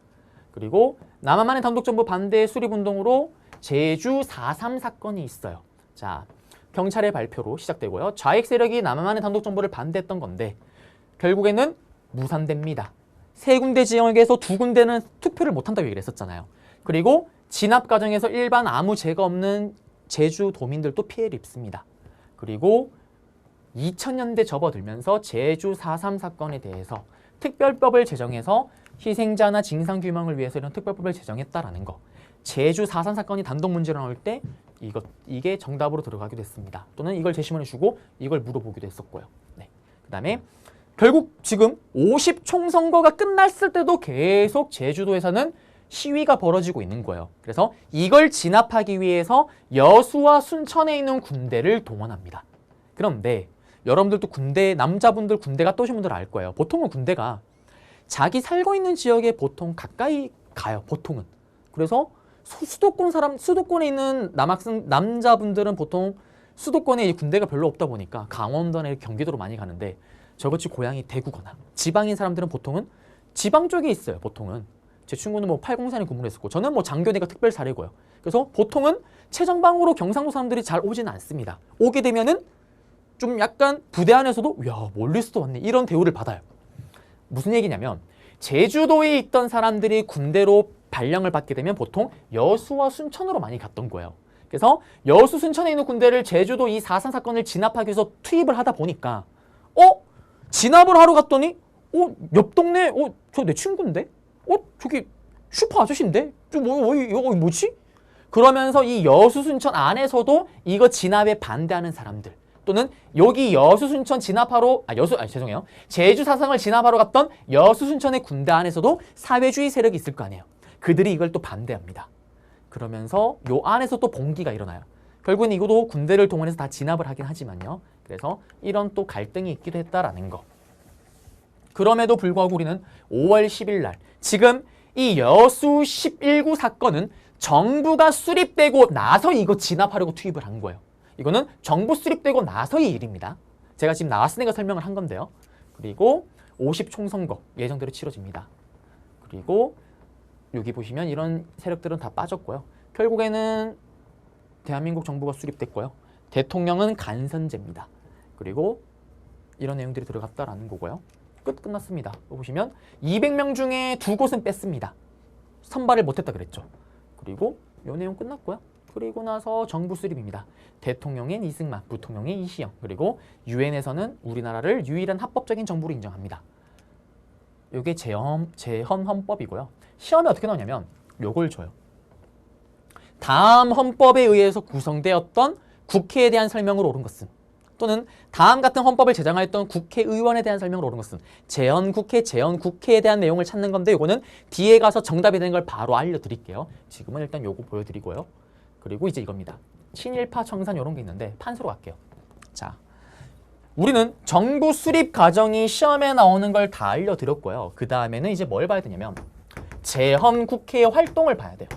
그리고 남한만의 단독정부 반대 수립운동으로 제주 4.3 사건이 있어요. 자, 경찰의 발표로 시작되고요. 좌익 세력이 남한만의 단독정부를 반대했던 건데 결국에는 무산됩니다. 3군데 지역에서 2군데는 투표를 못한다고 얘기를 했었잖아요. 그리고 진압 과정에서 일반 아무 죄가 없는 제주 도민들도 피해를 입습니다. 그리고 2000년대 접어들면서 제주 4.3 사건에 대해서 특별법을 제정해서 희생자나 진상규명을 위해서 이런 특별법을 제정했다라는 거. 제주 4.3 사건이 단독 문제로 나올 때 이게 정답으로 들어가기도 했습니다. 또는 이걸 제시문에 주고 이걸 물어보기도 했었고요. 네. 그 다음에 결국 지금 50 총선거가 끝났을 때도 계속 제주도에서는 시위가 벌어지고 있는 거예요. 그래서 이걸 진압하기 위해서 여수와 순천에 있는 군대를 동원합니다. 그런데 여러분들도 군대, 남자분들 군대가 떠오신 분들 알 거예요. 보통은 군대가 자기 살고 있는 지역에 보통 가까이 가요. 보통은. 그래서 수도권에 있는 남학생, 남자분들은 보통 수도권에 이 군대가 별로 없다 보니까 강원도나 경기도로 많이 가는데 저같이 고향이 대구거나 지방인 사람들은 보통은 지방 쪽에 있어요. 보통은 제 친구는 뭐 팔공산에 근무를 했었고 저는 뭐 장교대가 특별 사례고요. 그래서 보통은 최전방으로 경상도 사람들이 잘 오지는 않습니다. 오게 되면은 좀 약간 부대 안에서도 야 멀리서도 왔네 이런 대우를 받아요. 무슨 얘기냐면 제주도에 있던 사람들이 군대로 발령을 받게 되면 보통 여수와 순천으로 많이 갔던 거예요. 그래서 여수 순천에 있는 군대를 제주도 이 4.3 사건을 진압하기 위해서 투입을 하다 보니까 진압을 하러 갔더니 옆 동네 저 내 친구인데? 저기 슈퍼 아저씨인데? 이거 뭐지? 그러면서 이 여수 순천 안에서도 이거 진압에 반대하는 사람들 또는 여기 여수 순천 진압하러 죄송해요. 제주 사상을 진압하러 갔던 여수 순천의 군대 안에서도 사회주의 세력이 있을 거 아니에요. 그들이 이걸 또 반대합니다. 그러면서 요 안에서 또 봉기가 일어나요. 결국은 이것도 군대를 동원해서 다 진압을 하긴 하지만요. 그래서 이런 또 갈등이 있기도 했다라는 거. 그럼에도 불구하고 우리는 5월 10일 날 지금 이 여수 11구 사건은 정부가 수립되고 나서 이거 진압하려고 투입을 한 거예요. 이거는 정부 수립되고 나서의 일입니다. 제가 지금 나왔으니까 설명을 한 건데요. 그리고 50총선거 예정대로 치러집니다. 그리고 여기 보시면 이런 세력들은 다 빠졌고요. 결국에는 대한민국 정부가 수립됐고요. 대통령은 간선제입니다. 그리고 이런 내용들이 들어갔다라는 거고요. 끝났습니다. 보시면 200명 중에 2곳은 뺐습니다. 선발을 못했다 그랬죠. 그리고 이 내용 끝났고요. 그리고 나서 정부 수립입니다. 대통령인 이승만, 부통령인 이시영, 그리고 유엔에서는 우리나라를 유일한 합법적인 정부로 인정합니다. 이게 재헌 헌법이고요. 시험에 어떻게 나오냐면 요걸 줘요. 다음 헌법에 의해서 구성되었던 국회에 대한 설명으로 옳은 것은 또는 다음 같은 헌법을 제정하였던 국회의원에 대한 설명으로 옳은 것은 재헌국회에 대한 내용을 찾는 건데 요거는 뒤에 가서 정답이 되는 걸 바로 알려드릴게요. 지금은 일단 요거 보여드리고요. 그리고 이제 이겁니다. 친일파 청산 이런 게 있는데 판서로 갈게요. 자, 우리는 정부 수립 과정이 시험에 나오는 걸 다 알려드렸고요. 그 다음에는 이제 뭘 봐야 되냐면 재헌국회의 활동을 봐야 돼요.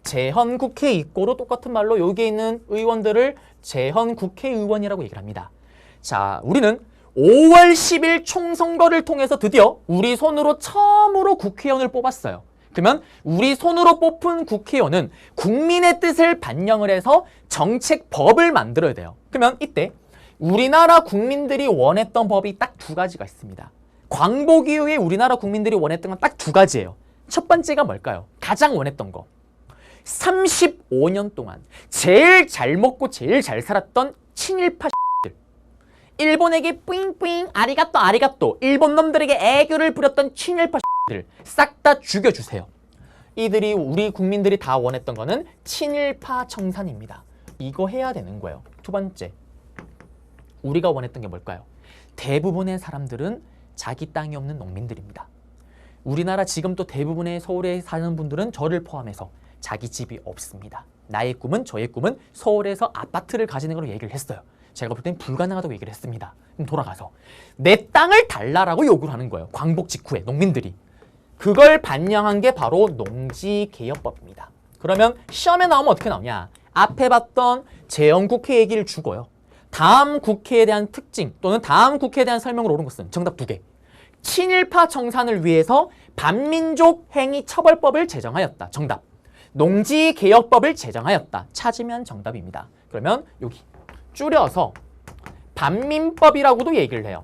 재헌국회 입고로 똑같은 말로 여기에 있는 의원들을 재헌국회의원이라고 얘기를 합니다. 자, 우리는 5월 10일 총선거를 통해서 드디어 우리 손으로 처음으로 국회의원을 뽑았어요. 그러면 우리 손으로 뽑힌 국회의원은 국민의 뜻을 반영을 해서 정책법을 만들어야 돼요. 그러면 이때 우리나라 국민들이 원했던 법이 딱 두 가지가 있습니다. 광복 이후에 우리나라 국민들이 원했던 건 딱 두 가지예요. 첫 번째가 뭘까요? 가장 원했던 거. 35년 동안 제일 잘 먹고 제일 잘 살았던 친일파 들 일본에게 뿌잉뿌잉 아리가또 일본 놈들에게 애교를 부렸던 친일파 들 싹 다 죽여주세요. 이들이 우리 국민들이 다 원했던 거는 친일파 청산입니다. 이거 해야 되는 거예요. 두 번째, 우리가 원했던 게 뭘까요? 대부분의 사람들은 자기 땅이 없는 농민들입니다. 우리나라 지금 또 대부분의 서울에 사는 분들은 저를 포함해서 자기 집이 없습니다. 나의 꿈은 저의 꿈은 서울에서 아파트를 가지는 걸로 얘기를 했어요. 제가 볼 땐 불가능하다고 얘기를 했습니다. 그럼 돌아가서 내 땅을 달라라고 요구를 하는 거예요. 광복 직후에 농민들이. 그걸 반영한 게 바로 농지개혁법입니다. 그러면 시험에 나오면 어떻게 나오냐? 앞에 봤던 재헌국회 얘기를 주고요. 다음 국회에 대한 특징 또는 다음 국회에 대한 설명을 옳은 것은 정답 2개. 친일파 청산을 위해서 반민족 행위 처벌법을 제정하였다. 정답. 농지개혁법을 제정하였다. 찾으면 정답입니다. 그러면 여기 줄여서 반민법이라고도 얘기를 해요.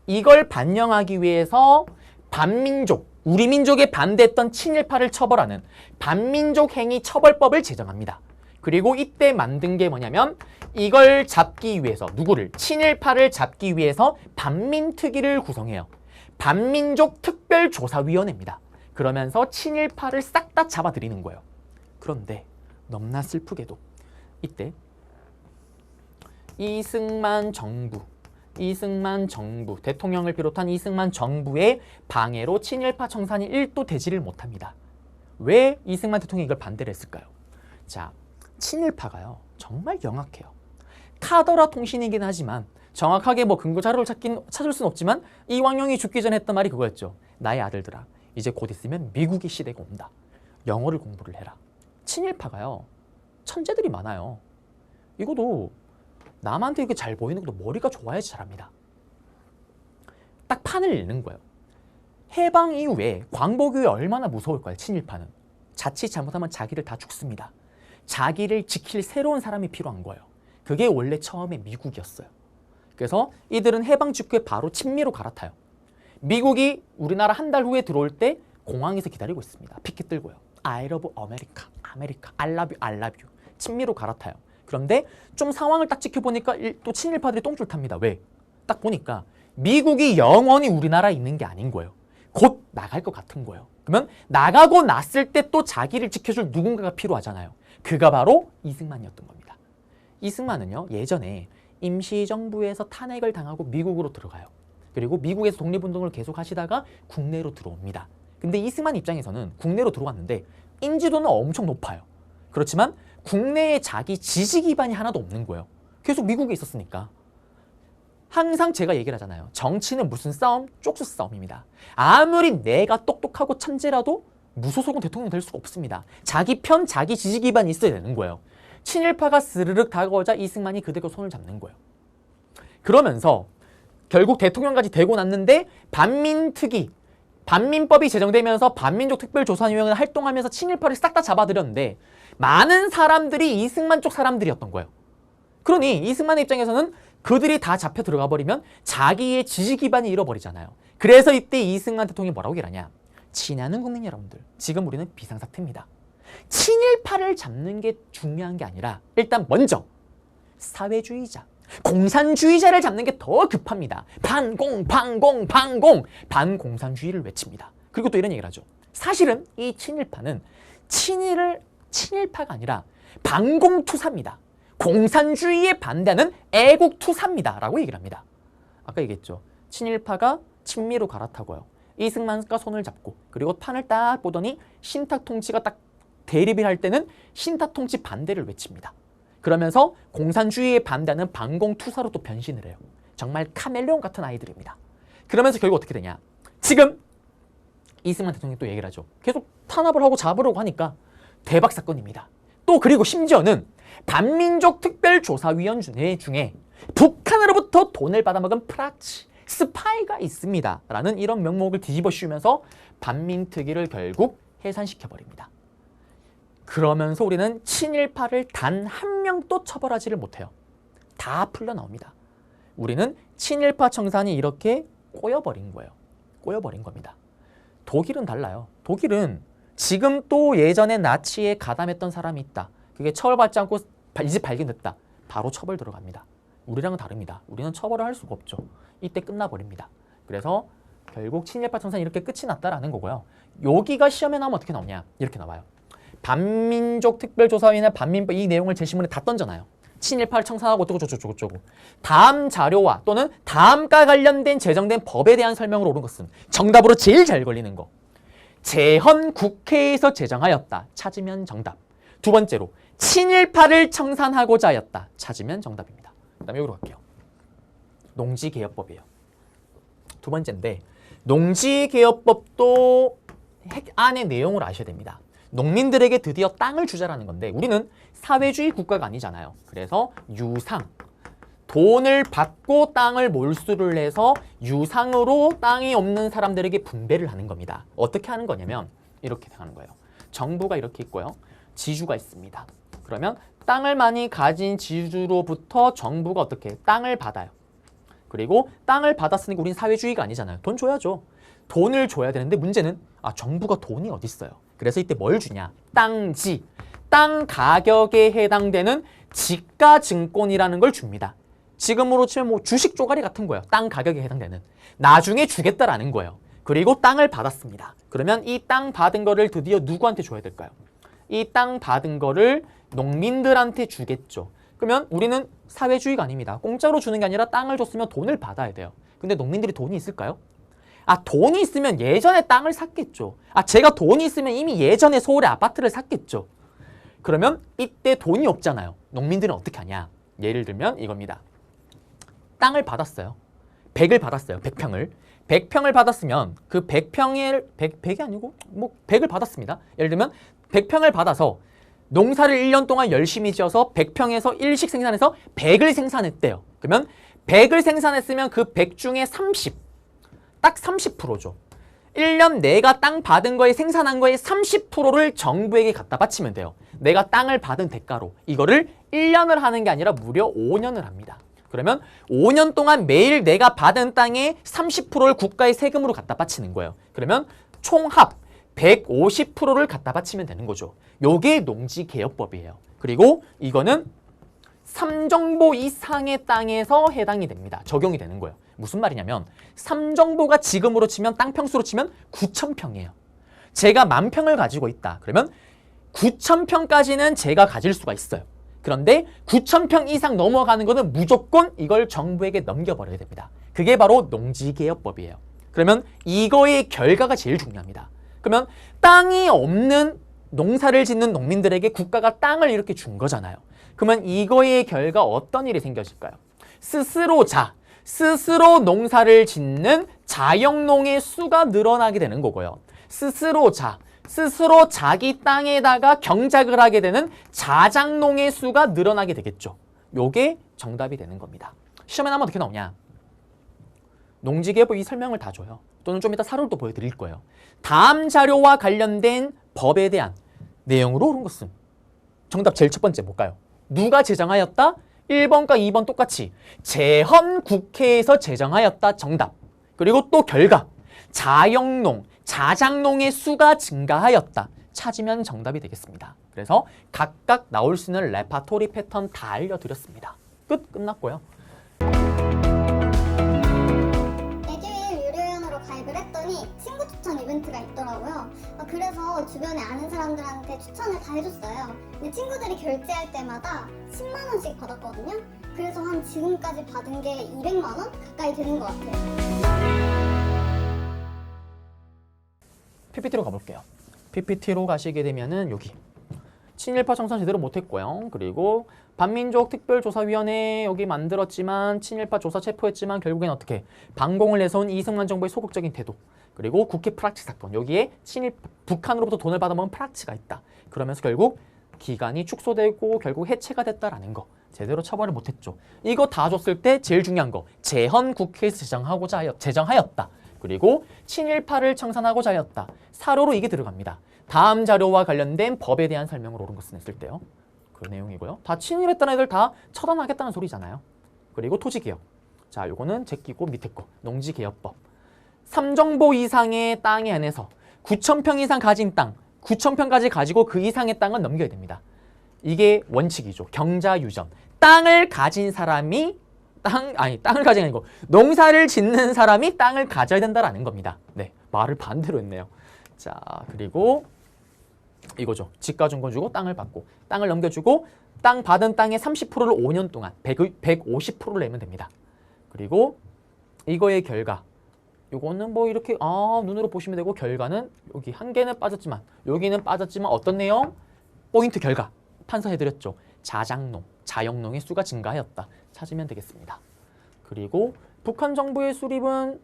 이걸 반영하기 위해서 반민족, 우리 민족에 반대했던 친일파를 처벌하는 반민족 행위 처벌법을 제정합니다. 그리고 이때 만든 게 뭐냐면 이걸 잡기 위해서 누구를? 친일파를 잡기 위해서 반민특위를 구성해요. 반민족 특별조사위원회입니다. 그러면서 친일파를 싹 다 잡아들이는 거예요. 그런데 너무나 슬프게도 이때 이승만 정부, 대통령을 비롯한 이승만 정부의 방해로 친일파 청산이 1도 되지를 못합니다. 왜 이승만 대통령이 이걸 반대를 했을까요? 자, 친일파가요 정말 영악해요. 카더라 통신이긴 하지만 정확하게 뭐 근거 자료를 찾을 수는 없지만 이왕용이 죽기 전에 했던 말이 그거였죠. 나의 아들들아, 이제 곧 있으면 미국의 시대가 온다. 영어를 공부를 해라. 친일파가요 천재들이 많아요. 이것도 남한테 이렇게 잘 보이는 것도 머리가 좋아야지 잘합니다. 딱 판을 읽는 거예요. 해방 이후에 광복이 얼마나 무서울까요? 친일파는. 자칫 잘못하면 자기를 다 죽습니다. 자기를 지킬 새로운 사람이 필요한 거예요. 그게 원래 처음에 미국이었어요. 그래서 이들은 해방 직후에 바로 친미로 갈아타요. 미국이 우리나라 한 달 후에 들어올 때 공항에서 기다리고 있습니다. 피켓 들고요. I love America, America, I love you, I love you. 친미로 갈아타요. 그런데 좀 상황을 딱 지켜보니까 또 친일파들이 똥줄 탑니다. 왜? 딱 보니까 미국이 영원히 우리나라에 있는 게 아닌 거예요. 곧 나갈 것 같은 거예요. 그러면 나가고 났을 때 또 자기를 지켜줄 누군가가 필요하잖아요. 그가 바로 이승만이었던 겁니다. 이승만은요, 예전에 임시정부에서 탄핵을 당하고 미국으로 들어가요. 그리고 미국에서 독립운동을 계속 하시다가 국내로 들어옵니다. 근데 이승만 입장에서는 국내로 들어왔는데 인지도는 엄청 높아요. 그렇지만 국내에 자기 지지 기반이 하나도 없는 거예요. 계속 미국에 있었으니까. 항상 제가 얘기를 하잖아요. 정치는 무슨 싸움? 쪽수 싸움입니다. 아무리 내가 똑똑하고 천재라도 무소속은 대통령이 될 수가 없습니다. 자기 편, 자기 지지 기반이 있어야 되는 거예요. 친일파가 스르륵 다가오자 이승만이 그대로 손을 잡는 거예요. 그러면서 결국 대통령까지 되고 났는데 반민특위, 반민법이 제정되면서 반민족 특별조사위원회가 활동하면서 친일파를 싹 다 잡아들였는데 많은 사람들이 이승만 쪽 사람들이었던 거예요. 그러니 이승만의 입장에서는 그들이 다 잡혀 들어가 버리면 자기의 지지 기반이 잃어버리잖아요. 그래서 이때 이승만 대통령이 뭐라고 얘기하냐. 친하는 국민 여러분들, 지금 우리는 비상사태입니다. 친일파를 잡는 게 중요한 게 아니라 일단 먼저 사회주의자, 공산주의자를 잡는 게 더 급합니다. 반공, 반공, 반공, 반공산주의를 외칩니다. 그리고 또 이런 얘기를 하죠. 사실은 이 친일파는 친일파가 아니라 반공투사입니다. 공산주의에 반대하는 애국투사입니다. 라고 얘기를 합니다. 아까 얘기했죠. 친일파가 친미로 갈아타고요. 이승만과 손을 잡고 그리고 판을 딱 보더니 신탁 통치가 딱 대립을 할 때는 신탁 통치 반대를 외칩니다. 그러면서 공산주의에 반대하는 반공투사로 또 변신을 해요. 정말 카멜레온 같은 아이들입니다. 그러면서 결국 어떻게 되냐. 지금 이승만 대통령이 또 얘기를 하죠. 계속 탄압을 하고 잡으려고 하니까 대박 사건입니다. 또 그리고 심지어는 반민족 특별조사위원회 중에 북한으로부터 돈을 받아먹은 프라치, 스파이가 있습니다. 라는 이런 명목을 뒤집어 씌우면서 반민특위를 결국 해산시켜버립니다. 그러면서 우리는 친일파를 단 한 명도 처벌하지를 못해요. 다 풀려나옵니다. 우리는 친일파 청산이 이렇게 꼬여버린 거예요. 꼬여버린 겁니다. 독일은 달라요. 독일은 지금 또 예전에 나치에 가담했던 사람이 있다. 그게 처벌받지 않고 이제 발견됐다. 바로 처벌 들어갑니다. 우리랑은 다릅니다. 우리는 처벌을 할 수가 없죠. 이때 끝나버립니다. 그래서 결국 친일파 청산이 이렇게 끝이 났다라는 거고요. 여기가 시험에 나오면 어떻게 나오냐. 이렇게 나와요. 반민족 특별조사위나 반민법 이 내용을 제시문에 다 던져놔요. 친일파를 청산하고 어쩌고. 다음 자료와 또는 다음과 관련된 제정된 법에 대한 설명을 옳은 것은 정답으로 제일 잘 걸리는 거. 재헌 국회에서 제정하였다. 찾으면 정답. 두 번째로 친일파를 청산하고자 하였다. 찾으면 정답입니다. 그 다음에 여기로 갈게요. 농지개혁법이에요. 두 번째인데 농지개혁법도 핵 안의 내용을 아셔야 됩니다. 농민들에게 드디어 땅을 주자라는 건데 우리는 사회주의 국가가 아니잖아요. 그래서 유상, 돈을 받고 땅을 몰수를 해서 유상으로 땅이 없는 사람들에게 분배를 하는 겁니다. 어떻게 하는 거냐면 이렇게 하는 거예요. 정부가 이렇게 있고요. 지주가 있습니다. 그러면 땅을 많이 가진 지주로부터 정부가 어떻게 땅을 받아요. 그리고 땅을 받았으니까 우린 사회주의가 아니잖아요. 돈 줘야죠. 돈을 줘야 되는데 문제는 정부가 돈이 어디 있어요. 그래서 이때 뭘 주냐. 땅지, 땅 가격에 해당되는 지가증권이라는 걸 줍니다. 지금으로 치면 뭐 주식 쪼가리 같은 거예요. 땅 가격에 해당되는. 나중에 주겠다라는 거예요. 그리고 땅을 받았습니다. 그러면 이 땅 받은 거를 드디어 누구한테 줘야 될까요? 이 땅 받은 거를 농민들한테 주겠죠. 그러면 우리는 사회주의가 아닙니다. 공짜로 주는 게 아니라 땅을 줬으면 돈을 받아야 돼요. 근데 농민들이 돈이 있을까요? 돈이 있으면 예전에 땅을 샀겠죠. 제가 돈이 있으면 이미 예전에 서울에 아파트를 샀겠죠. 그러면 이때 돈이 없잖아요. 농민들은 어떻게 하냐. 예를 들면 이겁니다. 땅을 받았어요. 100을 받았어요. 100평을. 100평을 받았으면 그 100평을 100이 아니고 뭐 100을 받았습니다. 예를 들면 100평을 받아서 농사를 1년 동안 열심히 지어서 100평에서 일식 생산해서 100을 생산했대요. 그러면 100을 생산했으면 그 100 중에 30, 딱 30%죠. 1년 내가 땅 받은 거에 생산한 거에 30%를 정부에게 갖다 바치면 돼요. 내가 땅을 받은 대가로. 이거를 1년을 하는 게 아니라 무려 5년을 합니다. 그러면 5년 동안 매일 내가 받은 땅의 30%를 국가의 세금으로 갖다 바치는 거예요. 그러면 총합 150%를 갖다 바치면 되는 거죠. 요게 농지개혁법이에요. 그리고 이거는 3정보 이상의 땅에서 해당이 됩니다. 적용이 되는 거예요. 무슨 말이냐면 3정보가 지금으로 치면 땅 평수로 치면 9,000평이에요. 제가 10,000평을 가지고 있다. 그러면 9,000평까지는 제가 가질 수가 있어요. 그런데 9,000평 이상 넘어가는 거는 무조건 이걸 정부에게 넘겨버려야 됩니다. 그게 바로 농지개혁법이에요. 그러면 이거의 결과가 제일 중요합니다. 그러면 땅이 없는 농사를 짓는 농민들에게 국가가 땅을 이렇게 준 거잖아요. 그러면 이거의 결과 어떤 일이 생겨질까요? 스스로 농사를 짓는 자영농의 수가 늘어나게 되는 거고요. 스스로 자기 땅에다가 경작을 하게 되는 자작농의 수가 늘어나게 되겠죠. 요게 정답이 되는 겁니다. 시험에 나면 어떻게 나오냐? 농지개혁법 이 설명을 다 줘요. 또는 좀 이따 사료를 또 보여드릴 거예요. 다음 자료와 관련된 법에 대한 내용으로 옳은 것은 정답 제일 첫 번째 뭘까요? 누가 제정하였다? 1번과 2번 똑같이 재헌 국회에서 제정하였다. 정답. 그리고 또 결과 자영농, 자작농의 수가 증가하였다. 찾으면 정답이 되겠습니다. 그래서 각각 나올 수 있는 레파토리 패턴 다 알려드렸습니다. 끝났고요. 에듀윌 유료회원으로 가입을 했더니 친구 추천 이벤트가 있더라고요. 그래서 주변에 아는 사람들한테 추천을 다 해줬어요. 근데 친구들이 결제할 때마다 10만 원씩 받았거든요. 그래서 한 지금까지 받은 게 200만 원 가까이 되는 것 같아요. PPT로 가볼게요. PPT로 가시게 되면은 여기 친일파 청산 제대로 못했고요. 그리고 반민족 특별조사위원회 여기 만들었지만 친일파 조사 체포했지만 결국엔 어떻게 방공을 내세운 이승만 정부의 소극적인 태도, 그리고 국회 프락치 사건, 여기에 북한으로부터 돈을 받아먹은 프락치가 있다. 그러면서 결국 기간이 축소되고 결국 해체가 됐다라는 거 제대로 처벌을 못했죠. 이거 다 줬을 때 제일 중요한 거 재헌 국회에서 제정하였다. 그리고 친일파를 청산하고자 하였다. 사료로 이게 들어갑니다. 다음 자료와 관련된 법에 대한 설명을 옳은 것은 했을 때요. 그 내용이고요. 다 친일했다는 애들 다 처단하겠다는 소리잖아요. 그리고 토지개혁. 자, 요거는 제끼고 밑에 거 농지개혁법. 3정보 이상의 땅에 한해서 9,000평 이상 가진 땅, 9,000평까지 가지고 그 이상의 땅은 넘겨야 됩니다. 이게 원칙이죠. 경자유전. 땅을 가진 사람이 땅을 가진 게 아니고 농사를 짓는 사람이 땅을 가져야 된다라는 겁니다. 네, 말을 반대로 했네요. 자, 그리고 이거죠. 집가중권 주고 땅을 받고 땅을 넘겨주고 땅 받은 땅의 30%를 5년 동안 150%를 내면 됩니다. 그리고 이거의 결과 요거는 뭐 이렇게 눈으로 보시면 되고 결과는 여기 한 개는 빠졌지만 여기는 빠졌지만 어떤 내용? 포인트 결과 판서해드렸죠. 자작농, 자영농의 수가 증가하였다. 찾으면 되겠습니다. 그리고 북한 정부의 수립은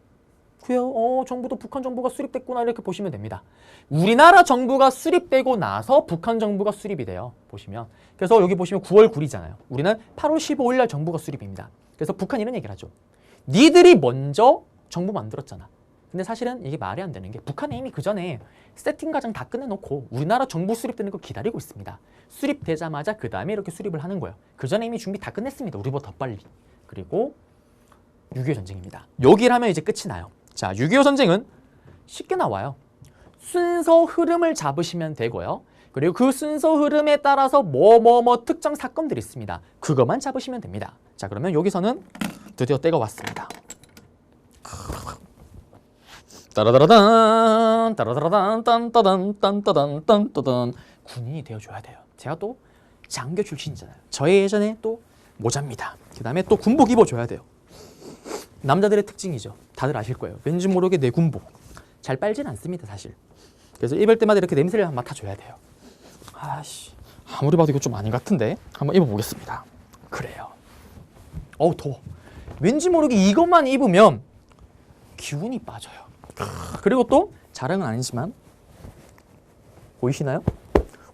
정부도 북한 정부가 수립됐구나 이렇게 보시면 됩니다. 우리나라 정부가 수립되고 나서 북한 정부가 수립이 돼요. 보시면. 그래서 여기 보시면 9월 9일이잖아요. 우리는 8월 15일 날 정부가 수립입니다. 그래서 북한이 이런 얘기를 하죠. 니들이 먼저 정부 만들었잖아. 근데 사실은 이게 말이 안 되는 게 북한은 이미 그 전에 세팅 과정 다 끝내놓고 우리나라 정부 수립되는 거 기다리고 있습니다. 수립되자마자 그 다음에 이렇게 수립을 하는 거예요. 그 전에 이미 준비 다 끝냈습니다. 우리보다 더 빨리. 그리고 6.25 전쟁입니다. 여기를 하면 이제 끝이 나요. 자, 6.25 전쟁은 쉽게 나와요. 순서 흐름을 잡으시면 되고요. 그리고 그 순서 흐름에 따라서 뭐 특정 사건들이 있습니다. 그것만 잡으시면 됩니다. 자, 그러면 여기서는 드디어 때가 왔습니다. 따라다라단 따라다라단 딴따단 딴따단 딴따단 군인이 되어줘야 돼요. 제가 또 장교 출신이잖아요. 저의 예전에 또 모자입니다. 그 다음에 또 군복 입어줘야 돼요. 남자들의 특징이죠. 다들 아실 거예요. 왠지 모르게 내 군복 잘 빨진 않습니다, 사실. 그래서 입을 때마다 이렇게 냄새를 맡아줘야 돼요. 아씨, 아무리 봐도 이거 좀 아닌 것 같은데 한번 입어보겠습니다. 그래요. 더워. 왠지 모르게 이것만 입으면 기운이 빠져요. 그리고 또 자랑은 아니지만 보이시나요?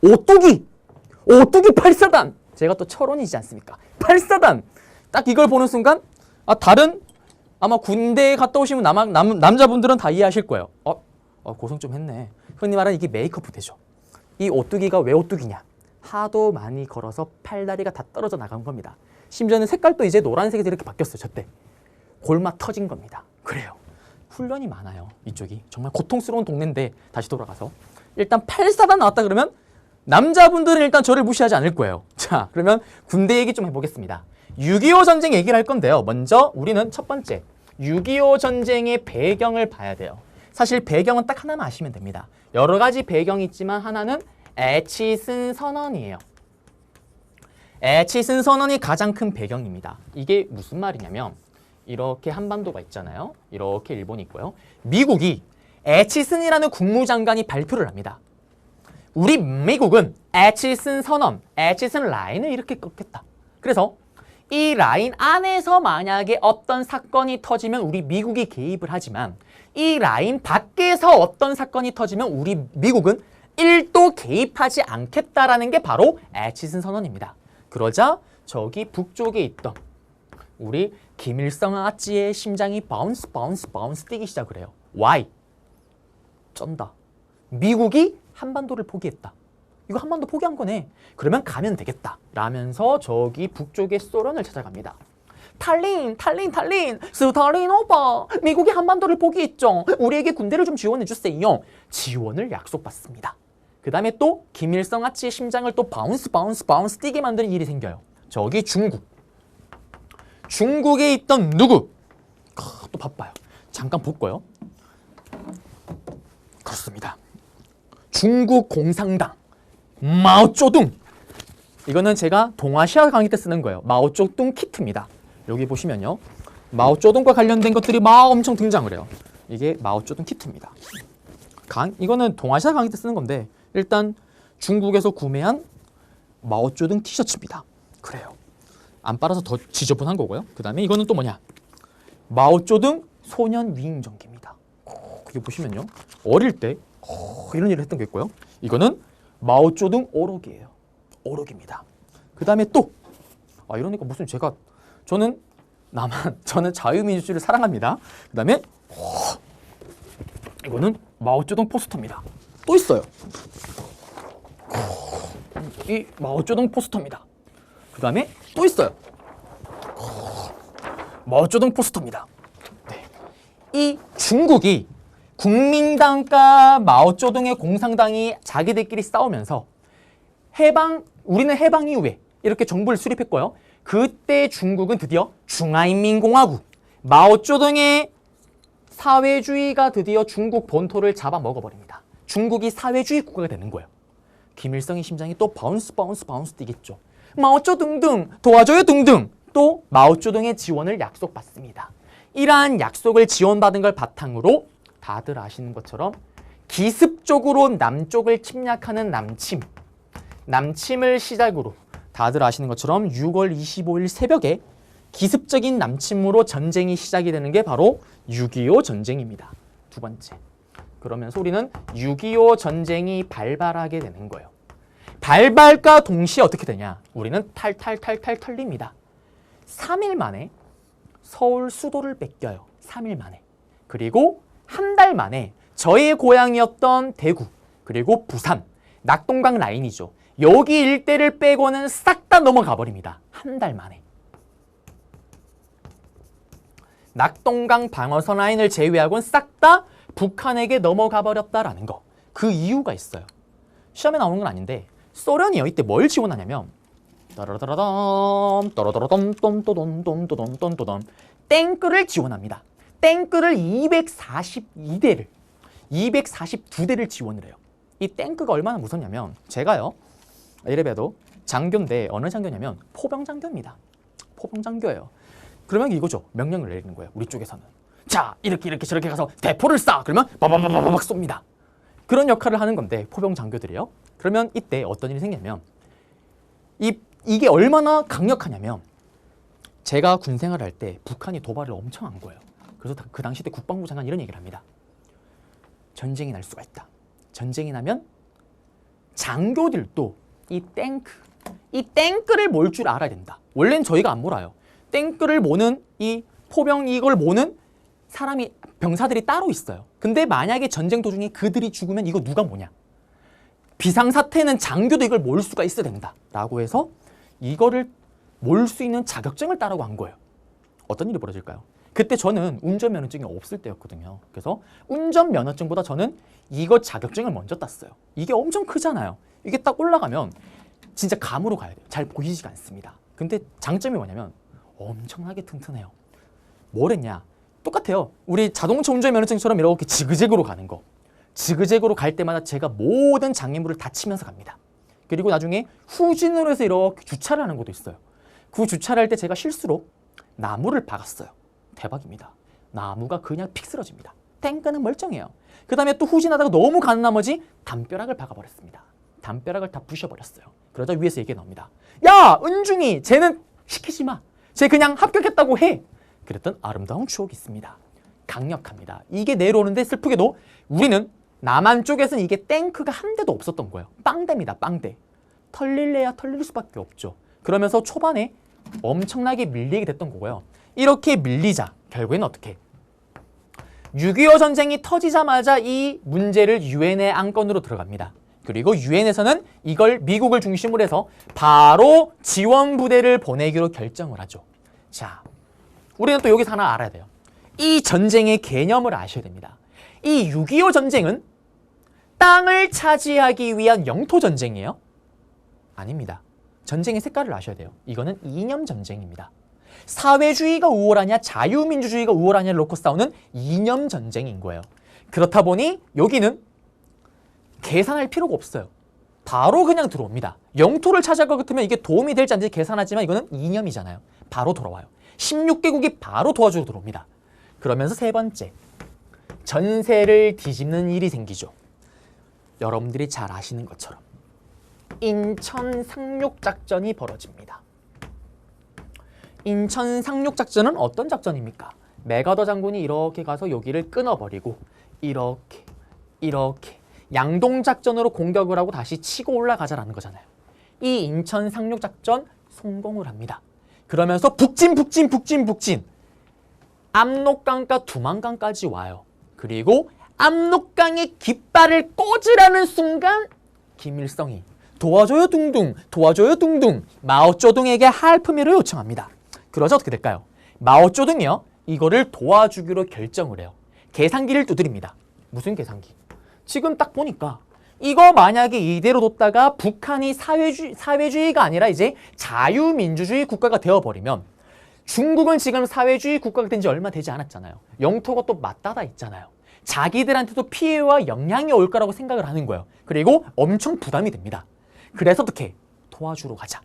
오뚜기! 오뚜기 8사단! 제가 또 철원이지 않습니까? 8사단! 딱 이걸 보는 순간 다른 아마 군대에 갔다 오시면 남자분들은 다 이해하실 거예요. 고생 좀 했네. 흔히 말하는 이게 메이크업 부대죠. 이 오뚜기가 왜 오뚜기냐? 하도 많이 걸어서 팔다리가 다 떨어져 나간 겁니다. 심지어는 색깔도 이제 노란색에서 이렇게 바뀌었어요. 저때. 골마 터진 겁니다. 그래요. 훈련이 많아요. 이쪽이. 정말 고통스러운 동네인데 다시 돌아가서. 일단 8사단 나왔다 그러면 남자분들은 일단 저를 무시하지 않을 거예요. 자, 그러면 군대 얘기 좀 해보겠습니다. 6.25 전쟁 얘기를 할 건데요. 먼저 우리는 첫 번째 6.25 전쟁의 배경을 봐야 돼요. 사실 배경은 딱 하나만 아시면 됩니다. 여러 가지 배경이 있지만 하나는 애치슨 선언이에요. 애치슨 선언이 가장 큰 배경입니다. 이게 무슨 말이냐면 이렇게 한반도가 있잖아요. 이렇게 일본이 있고요. 미국이 애치슨이라는 국무장관이 발표를 합니다. 우리 미국은 애치슨 선언, 애치슨 라인을 이렇게 꺾겠다. 그래서 이 라인 안에서 만약에 어떤 사건이 터지면 우리 미국이 개입을 하지만 이 라인 밖에서 어떤 사건이 터지면 우리 미국은 1도 개입하지 않겠다라는 게 바로 애치슨 선언입니다. 그러자 저기 북쪽에 있던 우리 김일성 아찌의 심장이 바운스 뛰기 시작을 해요. Why? 쩐다. 미국이 한반도를 포기했다. 이거 한반도 포기한 거네. 그러면 가면 되겠다. 라면서 저기 북쪽의 소련을 찾아갑니다. 탈린, 스탈린 오빠, 미국이 한반도를 포기했죠. 우리에게 군대를 좀 지원해 주세요. 지원을 약속받습니다. 그 다음에 또 김일성 아치의 심장을 또 바운스 뛰게 만드는 일이 생겨요. 저기 중국. 중국에 있던 누구? 또 바빠요. 잠깐 볼까요? 그렇습니다. 중국 공산당 마오쩌둥. 이거는 제가 동아시아 강의 때 쓰는 거예요. 마오쩌둥 키트입니다. 여기 보시면요. 마오쩌둥과 관련된 것들이 막 엄청 등장을 해요. 이게 마오쩌둥 키트입니다. 이거는 동아시아 강의 때 쓰는 건데 일단 중국에서 구매한 마오쩌둥 티셔츠입니다. 그래요. 안 빨아서 더 지저분한 거고요. 그 다음에 이거는 또 뭐냐? 마오쩌둥 소년 위임전기입니다. 그게 보시면요. 어릴 때 이런 일을 했던 게 있고요. 이거는 마오쩌둥 오록이에요. 오록입니다. 그 다음에 또 이러니까 무슨 저는 자유민주주의를 사랑합니다. 그 다음에 이거는 마오쩌둥 포스터입니다. 또 있어요. 이 마오쩌둥 포스터입니다. 그 다음에 또 있어요. 마오쩌둥 포스터입니다. 네. 이 중국이 국민당과 마오쩌둥의 공산당이 자기들끼리 싸우면서 우리는 해방 이후에 이렇게 정부를 수립했고요. 그때 중국은 드디어 중화인민공화국 마오쩌둥의 사회주의가 드디어 중국 본토를 잡아먹어버립니다. 중국이 사회주의 국가가 되는 거예요. 김일성의 심장이 또 바운스 뛰겠죠. 마오쩌둥 등 도와줘요 등등 또 마오쩌둥의 지원을 약속받습니다. 이러한 약속을 지원받은 걸 바탕으로 다들 아시는 것처럼 기습적으로 남쪽을 침략하는 남침을 시작으로 다들 아시는 것처럼 6월 25일 새벽에 기습적인 남침으로 전쟁이 시작이 되는 게 바로 6.25 전쟁입니다. 두 번째. 그러면서 우리는 6.25 전쟁이 발발하게 되는 거예요. 발발과 동시에 어떻게 되냐? 우리는 탈탈 털립니다. 3일 만에 서울 수도를 뺏겨요. 3일 만에. 그리고 한 달 만에 저의 고향이었던 대구, 그리고 부산, 낙동강 라인이죠. 여기 일대를 빼고는 싹 다 넘어가 버립니다. 한 달 만에. 낙동강 방어선 라인을 제외하고는 싹 다 북한에게 넘어가 버렸다라는 거. 그 이유가 있어요. 시험에 나오는 건 아닌데 소련이요. 이때 뭘 지원하냐면 탱크를 지원합니다. 탱크를 242대를 지원을 해요. 이 탱크가 얼마나 무섭냐면 제가요. 이래봬도 장교인데 어느 장교냐면 포병 장교입니다. 포병 장교예요. 그러면 이거죠. 명령을 내리는 거예요. 우리 쪽에서는. 자, 이렇게 저렇게 가서 대포를 쏴. 그러면 바바바바박 쏩니다. 그런 역할을 하는 건데 포병 장교들이요. 그러면 이때 어떤 일이 생기냐면 이게 얼마나 강력하냐면 제가 군 생활을 할 때 북한이 도발을 엄청 한 거예요. 그래서 그 당시 때 국방부 장관 이런 얘기를 합니다. 전쟁이 날 수가 있다. 전쟁이 나면 장교들도 이 탱크. 이 탱크를 몰 줄 알아야 된다. 원래는 저희가 안 몰아요. 탱크를 모는 이 포병 이걸 모는 사람이 병사들이 따로 있어요. 근데 만약에 전쟁 도중에 그들이 죽으면 이거 누가 모냐? 비상사태는 장교도 이걸 몰 수가 있어야 된다. 라고 해서 이거를 몰 수 있는 자격증을 따라고 한 거예요. 어떤 일이 벌어질까요? 그때 저는 운전면허증이 없을 때였거든요. 그래서 운전면허증보다 저는 이거 자격증을 먼저 땄어요. 이게 엄청 크잖아요. 이게 딱 올라가면 진짜 감으로 가야 돼요. 잘 보이지가 않습니다. 근데 장점이 뭐냐면 엄청나게 튼튼해요. 뭘 했냐? 똑같아요. 우리 자동차 운전면허증처럼 이렇게 지그재그로 가는 거. 지그재그로 갈 때마다 제가 모든 장애물을 다 치면서 갑니다. 그리고 나중에 후진으로 해서 이렇게 주차를 하는 것도 있어요. 그 주차를 할 때 제가 실수로 나무를 박았어요. 대박입니다. 나무가 그냥 픽 쓰러집니다. 탱크는 멀쩡해요. 그 다음에 또 후진하다가 너무 가는 나머지 담벼락을 박아버렸습니다. 담벼락을 다 부셔버렸어요. 그러자 위에서 얘기 나옵니다. 야! 은중이! 쟤는 시키지 마. 쟤 그냥 합격했다고 해. 그랬던 아름다운 추억이 있습니다. 강력합니다. 이게 내려오는데 슬프게도 우리는 남한 쪽에서는 이게 탱크가 한 대도 없었던 거예요. 빵대입니다. 빵대. 털릴래야 털릴 수밖에 없죠. 그러면서 초반에 엄청나게 밀리게 됐던 거고요. 이렇게 밀리자 결국에는 어떻게? 6.25 전쟁이 터지자마자 이 문제를 유엔의 안건으로 들어갑니다. 그리고 유엔에서는 이걸 미국을 중심으로 해서 바로 지원 부대를 보내기로 결정을 하죠. 자, 우리는 또 여기서 하나 알아야 돼요. 이 전쟁의 개념을 아셔야 됩니다. 이 6.25 전쟁은 땅을 차지하기 위한 영토 전쟁이에요? 아닙니다. 전쟁의 색깔을 아셔야 돼요. 이거는 이념 전쟁입니다. 사회주의가 우월하냐 자유민주주의가 우월하냐를 놓고 싸우는 이념 전쟁인 거예요. 그렇다 보니 여기는 계산할 필요가 없어요. 바로 그냥 들어옵니다. 영토를 차지할 것 같으면 이게 도움이 될지 안 될지 계산하지만 이거는 이념이잖아요. 바로 돌아와요. 16개국이 바로 도와주러 들어옵니다. 그러면서 세 번째, 전세를 뒤집는 일이 생기죠. 여러분들이 잘 아시는 것처럼 인천 상륙작전이 벌어집니다. 인천 상륙작전은 어떤 작전입니까? 맥아더 장군이 이렇게 가서 여기를 끊어버리고 이렇게 양동작전으로 공격을 하고 다시 치고 올라가자라는 거잖아요. 이 인천 상륙작전 성공을 합니다. 그러면서 북진 압록강과 두만강까지 와요. 그리고 압록강에 깃발을 꽂으라는 순간 김일성이 도와줘요 둥둥 마오쩌둥에게 할프미를 요청합니다. 그러자 어떻게 될까요? 마오쩌둥이요 이거를 도와주기로 결정을 해요. 계산기를 두드립니다. 무슨 계산기? 지금 딱 보니까 이거 만약에 이대로 뒀다가 북한이 사회주의가 아니라 이제 자유민주주의 국가가 되어버리면 중국은 지금 사회주의 국가가 된 지 얼마 되지 않았잖아요. 영토가 또 맞닿아 있잖아요. 자기들한테도 피해와 영향이 올 거라고 생각을 하는 거예요. 그리고 엄청 부담이 됩니다. 그래서 어떻게? 도와주러 가자.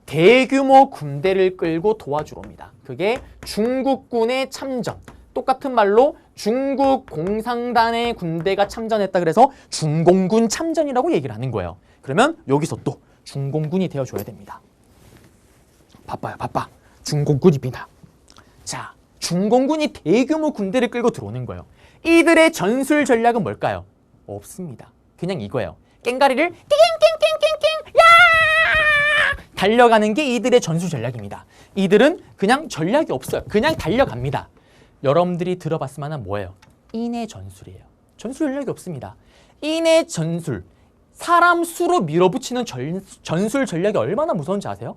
대규모 군대를 끌고 도와주러 옵니다. 그게 중국군의 참전. 똑같은 말로 중국 공산당의 군대가 참전했다 그래서 중공군 참전이라고 얘기를 하는 거예요. 그러면 여기서 또 중공군이 되어줘야 됩니다. 바빠. 중공군입니다. 자, 중공군이 대규모 군대를 끌고 들어오는 거예요. 이들의 전술 전략은 뭘까요? 없습니다. 그냥 이거예요. 깽가리를 띵띵띵띵띵 야! 달려가는 게 이들의 전술 전략입니다. 이들은 그냥 전략이 없어요. 그냥 달려갑니다. 여러분들이 들어봤을 만한 뭐예요? 인의 전술이에요. 전술 전략이 없습니다. 인의 전술. 사람 수로 밀어붙이는 전술 전략이 얼마나 무서운지 아세요?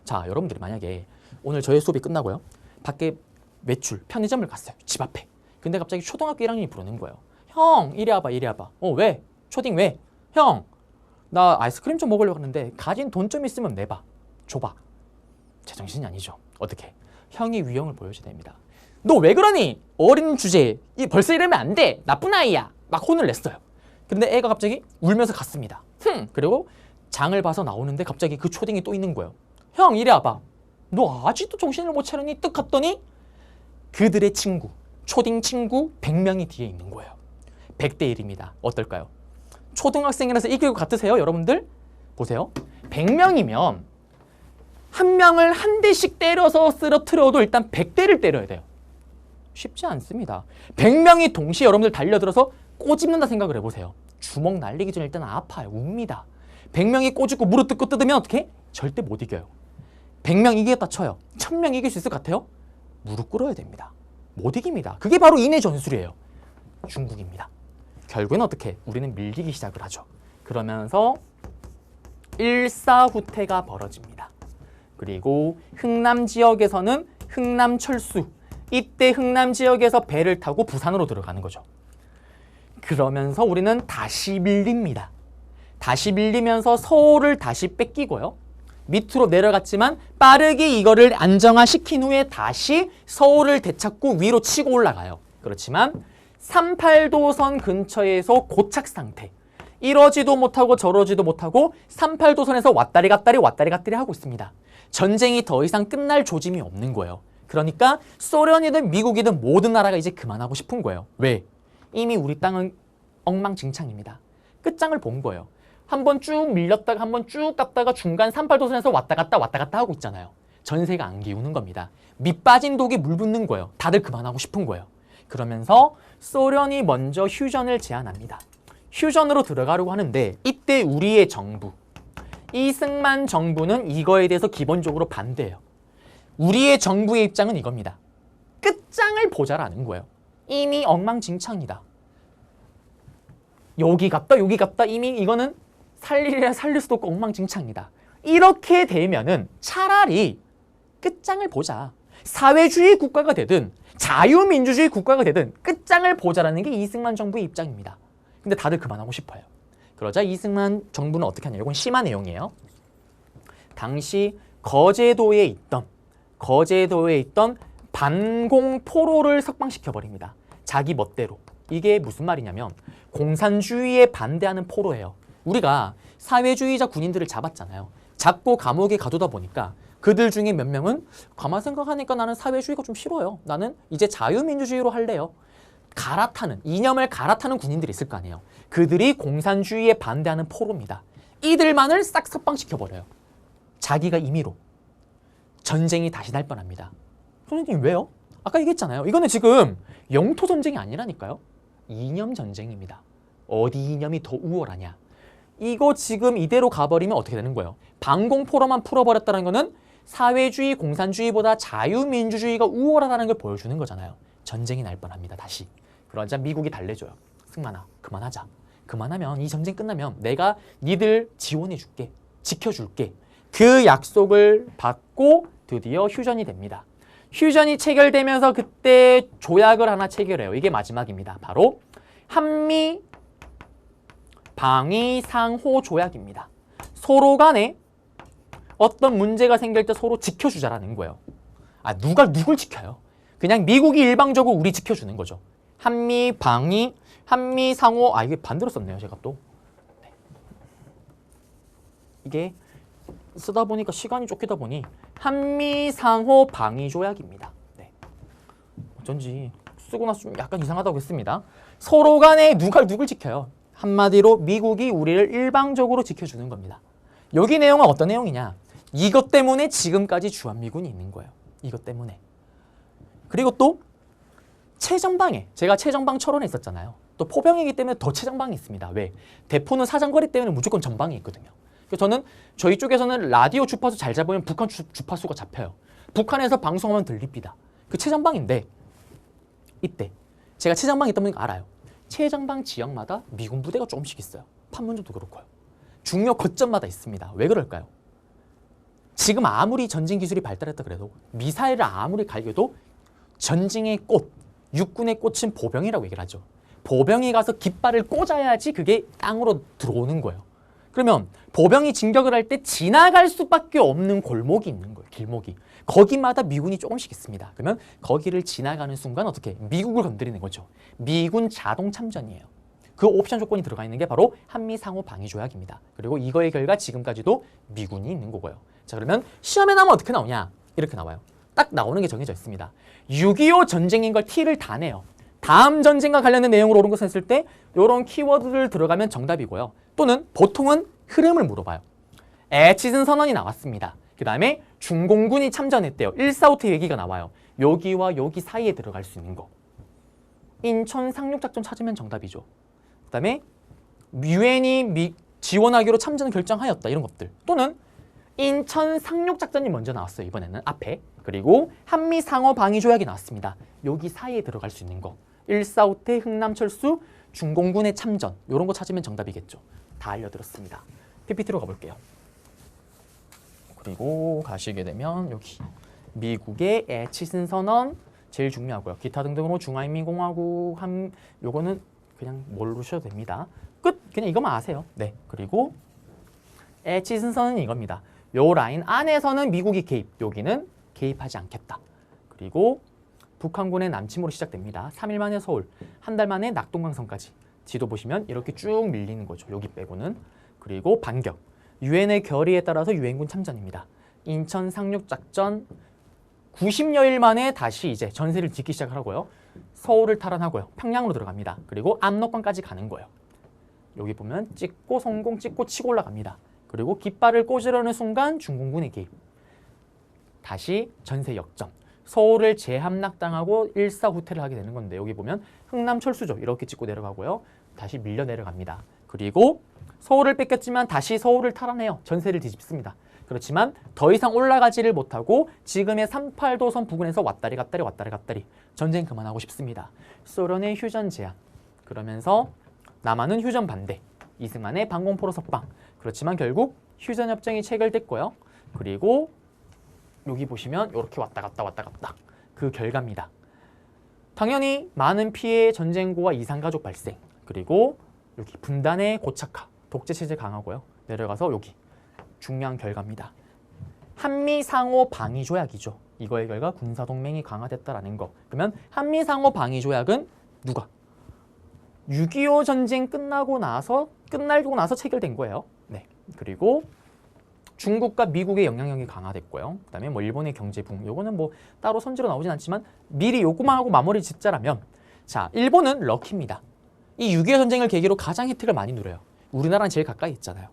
자, 여러분들이 만약에 오늘 저희 수업이 끝나고요. 밖에 외출, 편의점을 갔어요. 집 앞에. 근데 갑자기 초등학교 1학년이 부르는 거예요. 형, 이리 와봐. 왜? 초딩 왜? 형, 나 아이스크림 좀 먹으려고 하는데 가진 돈 좀 있으면 내봐. 줘봐. 제정신이 아니죠. 어떻게? 형이 위험을 보여줘야 됩니다. 너 왜 그러니? 어린 주제에 벌써 이러면 안 돼. 나쁜 아이야. 막 혼을 냈어요. 근데 애가 갑자기 울면서 갔습니다. 그리고 장을 봐서 나오는데 갑자기 그 초딩이 또 있는 거예요. 형, 이리 와봐. 너 아직도 정신을 못 차리니? 뜩 갔더니 그들의 친구, 초딩 친구 100명이 뒤에 있는 거예요. 100대 1입니다. 어떨까요? 초등학생이라서 이길 것 같으세요? 여러분들? 보세요. 100명이면 한 명을 한 대씩 때려서 쓰러뜨려도 일단 100대를 때려야 돼요. 쉽지 않습니다. 100명이 동시에 여러분들 달려들어서 꼬집는다 생각을 해보세요. 주먹 날리기 전에 일단 아파요. 웁니다. 100명이 꼬집고 무릎 뜯고 뜯으면 어떻게? 절대 못 이겨요. 100명 이기겠다 쳐요. 1000명 이길 수 있을 것 같아요? 무릎 꿇어야 됩니다. 못 이깁니다. 그게 바로 인의 전술이에요. 중국입니다. 결국엔 어떻게? 우리는 밀리기 시작을 하죠. 그러면서 일사후퇴가 벌어집니다. 그리고 흥남 지역에서는 흥남 철수. 이때 흥남 지역에서 배를 타고 부산으로 들어가는 거죠. 그러면서 우리는 다시 밀립니다. 다시 밀리면서 서울을 다시 뺏기고요. 밑으로 내려갔지만 빠르게 이거를 안정화시킨 후에 다시 서울을 되찾고 위로 치고 올라가요. 그렇지만 38도선 근처에서 고착 상태. 이러지도 못하고 저러지도 못하고 38도선에서 왔다리 갔다리 하고 있습니다. 전쟁이 더 이상 끝날 조짐이 없는 거예요. 그러니까 소련이든 미국이든 모든 나라가 이제 그만하고 싶은 거예요. 왜? 이미 우리 땅은 엉망진창입니다. 끝장을 본 거예요. 한번 쭉 밀렸다가 한번 쭉 갔다가 중간 38도선에서 왔다 갔다 하고 있잖아요. 전세가 안 기우는 겁니다. 밑 빠진 독에 물 붓는 거예요. 다들 그만하고 싶은 거예요. 그러면서 소련이 먼저 휴전을 제안합니다. 휴전으로 들어가려고 하는데 이때 우리의 정부, 이승만 정부는 이거에 대해서 기본적으로 반대해요. 우리의 정부의 입장은 이겁니다. 끝장을 보자라는 거예요. 이미 엉망진창이다. 여기 갔다 이미 이거는 살리려 살릴 수도 없고 엉망진창이다. 이렇게 되면은 차라리 끝장을 보자. 사회주의 국가가 되든 자유민주주의 국가가 되든 끝장을 보자라는 게 이승만 정부의 입장입니다. 근데 다들 그만하고 싶어요. 그러자 이승만 정부는 어떻게 하냐. 이건 심한 내용이에요. 당시 거제도에 있던 반공포로를 석방시켜버립니다. 자기 멋대로. 이게 무슨 말이냐면 공산주의에 반대하는 포로예요. 우리가 사회주의자 군인들을 잡았잖아요. 잡고 감옥에 가두다 보니까 그들 중에 몇 명은 가만 생각하니까 나는 사회주의가 좀 싫어요. 나는 이제 자유민주주의로 할래요. 이념을 갈아타는 군인들이 있을 거 아니에요. 그들이 공산주의에 반대하는 포로입니다. 이들만을 싹 석방시켜버려요. 자기가 임의로. 전쟁이 다시 날 뻔합니다. 선생님 왜요? 아까 얘기했잖아요. 이거는 지금 영토 전쟁이 아니라니까요. 이념 전쟁입니다. 어디 이념이 더 우월하냐. 이거 지금 이대로 가버리면 어떻게 되는 거예요? 반공포로만 풀어버렸다는 거는 사회주의, 공산주의보다 자유민주주의가 우월하다는 걸 보여주는 거잖아요. 전쟁이 날 뻔합니다. 다시. 그러자 미국이 달래줘요. 승만아, 그만하자. 그만하면 이 전쟁 끝나면 내가 니들 지원해줄게. 지켜줄게. 그 약속을 받고 드디어 휴전이 됩니다. 휴전이 체결되면서 그때 조약을 하나 체결해요. 이게 마지막입니다. 바로 한미 방위 상호 조약입니다. 서로 간에 어떤 문제가 생길 때 서로 지켜주자라는 거예요. 누가 누굴 지켜요? 그냥 미국이 일방적으로 우리 지켜주는 거죠. 한미 방위, 한미 상호, 이게 반대로 썼네요. 제가 또. 네. 이게 쓰다 보니까 시간이 쫓기다 보니 한미 상호 방위 조약입니다. 네. 어쩐지 쓰고 나서 좀 약간 이상하다고 했습니다. 서로 간에 누가 누굴 지켜요? 한마디로 미국이 우리를 일방적으로 지켜주는 겁니다. 여기 내용은 어떤 내용이냐? 이것 때문에 지금까지 주한미군이 있는 거예요. 이것 때문에. 그리고 또 최전방에, 제가 최전방 철원에 있었잖아요. 또 포병이기 때문에 더 최전방에 있습니다. 왜? 대포는 사정거리 때문에 무조건 전방에 있거든요. 그래서 저는 저희 쪽에서는 라디오 주파수 잘 잡으면 북한 주파수가 잡혀요. 북한에서 방송하면 들립니다. 그 최전방인데 이때 제가 최전방에 있다 보니까 알아요. 최전방 지역마다 미군 부대가 조금씩 있어요. 판문점도 그렇고요. 중요 거점마다 있습니다. 왜 그럴까요? 지금 아무리 전쟁 기술이 발달했다 그래도 미사일을 아무리 갈겨도 전쟁의 꽃, 육군의 꽃은 보병이라고 얘기를 하죠. 보병이 가서 깃발을 꽂아야지 그게 땅으로 들어오는 거예요. 그러면 보병이 진격을 할 때 지나갈 수밖에 없는 골목이 있는 거예요. 길목이. 거기마다 미군이 조금씩 있습니다. 그러면 거기를 지나가는 순간 어떻게? 미국을 건드리는 거죠. 미군 자동 참전이에요. 그 옵션 조건이 들어가 있는 게 바로 한미 상호 방위 조약입니다. 그리고 이거의 결과 지금까지도 미군이 있는 거고요. 자, 그러면 시험에 나오면 어떻게 나오냐? 이렇게 나와요. 딱 나오는 게 정해져 있습니다. 6.25 전쟁인 걸 T를 다 내요. 다음 전쟁과 관련된 내용으로 옳은 것을 했을 때 이런 키워드를 들어가면 정답이고요. 또는 보통은 흐름을 물어봐요. 애치슨 선언이 나왔습니다. 그 다음에 중공군이 참전했대요. 145태 얘기가 나와요. 여기와 여기 사이에 들어갈 수 있는 거. 인천 상륙작전 찾으면 정답이죠. 그 다음에 유엔이 지원하기로 참전 결정하였다. 이런 것들. 또는 인천 상륙작전이 먼저 나왔어요. 이번에는 앞에. 그리고 한미 상호 방위 조약이 나왔습니다. 여기 사이에 들어갈 수 있는 거. 일사후퇴, 흥남철수, 중공군의 참전. 이런 거 찾으면 정답이겠죠. 다 알려드렸습니다. PPT로 가볼게요. 그리고 가시게 되면 여기 미국의 애치슨 선언 제일 중요하고요. 기타 등등으로 중화인민공화국 요거는 그냥 모르셔도 됩니다. 끝. 그냥 이것만 아세요. 네. 그리고 애치슨 선언은 이겁니다. 요 라인 안에서는 미국이 개입. 여기는 개입하지 않겠다. 그리고 북한군의 남침으로 시작됩니다. 3일 만에 서울, 한 달 만에 낙동강성까지. 지도 보시면 이렇게 쭉 밀리는 거죠. 여기 빼고는. 그리고 반격. 유엔의 결의에 따라서 유엔군 참전입니다. 인천 상륙작전 90여일 만에 다시 이제 전세를 짓기 시작하고요. 서울을 탈환하고요. 평양으로 들어갑니다. 그리고 압록강까지 가는 거예요. 여기 보면 찍고 성공, 찍고 치고 올라갑니다. 그리고 깃발을 꽂으려는 순간 중공군의 개입. 다시 전세 역전. 서울을 재함락당하고 일사후퇴를 하게 되는 건데 여기 보면 흥남철수죠. 이렇게 찍고 내려가고요. 다시 밀려 내려갑니다. 그리고 서울을 뺏겼지만 다시 서울을 탈환해요. 전세를 뒤집습니다. 그렇지만 더 이상 올라가지를 못하고 지금의 38도선 부근에서 왔다리 갔다리 전쟁 그만하고 싶습니다. 소련의 휴전 제안. 그러면서 남한은 휴전 반대. 이승만의 방공포로 석방. 그렇지만 결국 휴전협정이 체결됐고요. 그리고 여기 보시면 이렇게 왔다 갔다 그 결과입니다. 당연히 많은 피해, 전쟁고와 이산가족 발생. 그리고 여기 분단의 고착화. 독재체제 강하고요. 내려가서 여기 중요한 결과입니다. 한미 상호 방위 조약이죠. 이거의 결과 군사동맹이 강화됐다라는 거. 그러면 한미 상호 방위 조약은 누가? 6.25 전쟁 끝나고 나서 체결된 거예요. 네. 그리고 중국과 미국의 영향력이 강화됐고요. 그다음에 뭐 일본의 경제 붕. 요거는 뭐 따로 선지로 나오진 않지만 미리 요거만 하고 마무리 짓자라면 자, 일본은 럭키입니다. 이 6.25 전쟁을 계기로 가장 혜택을 많이 누려요. 우리나라는 제일 가까이 있잖아요.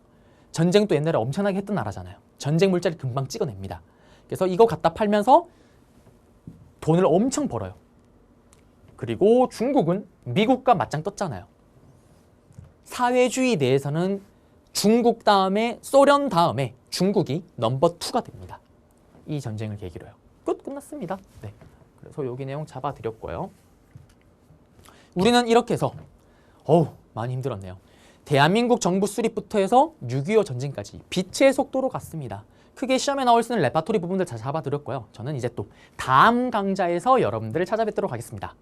전쟁도 옛날에 엄청나게 했던 나라잖아요. 전쟁 물자를 금방 찍어냅니다. 그래서 이거 갖다 팔면서 돈을 엄청 벌어요. 그리고 중국은 미국과 맞짱 떴잖아요. 사회주의 내에서는 중국 다음에 소련 다음에 중국이 넘버 2가 됩니다. 이 전쟁을 계기로요. 끝났습니다. 네. 그래서 여기 내용 잡아드렸고요. 우리는 이렇게 해서 많이 힘들었네요. 대한민국 정부 수립부터 해서 6.25 전쟁까지 빛의 속도로 갔습니다. 크게 시험에 나올 수 있는 레파토리 부분들 다 잡아드렸고요. 저는 이제 또 다음 강좌에서 여러분들을 찾아뵙도록 하겠습니다.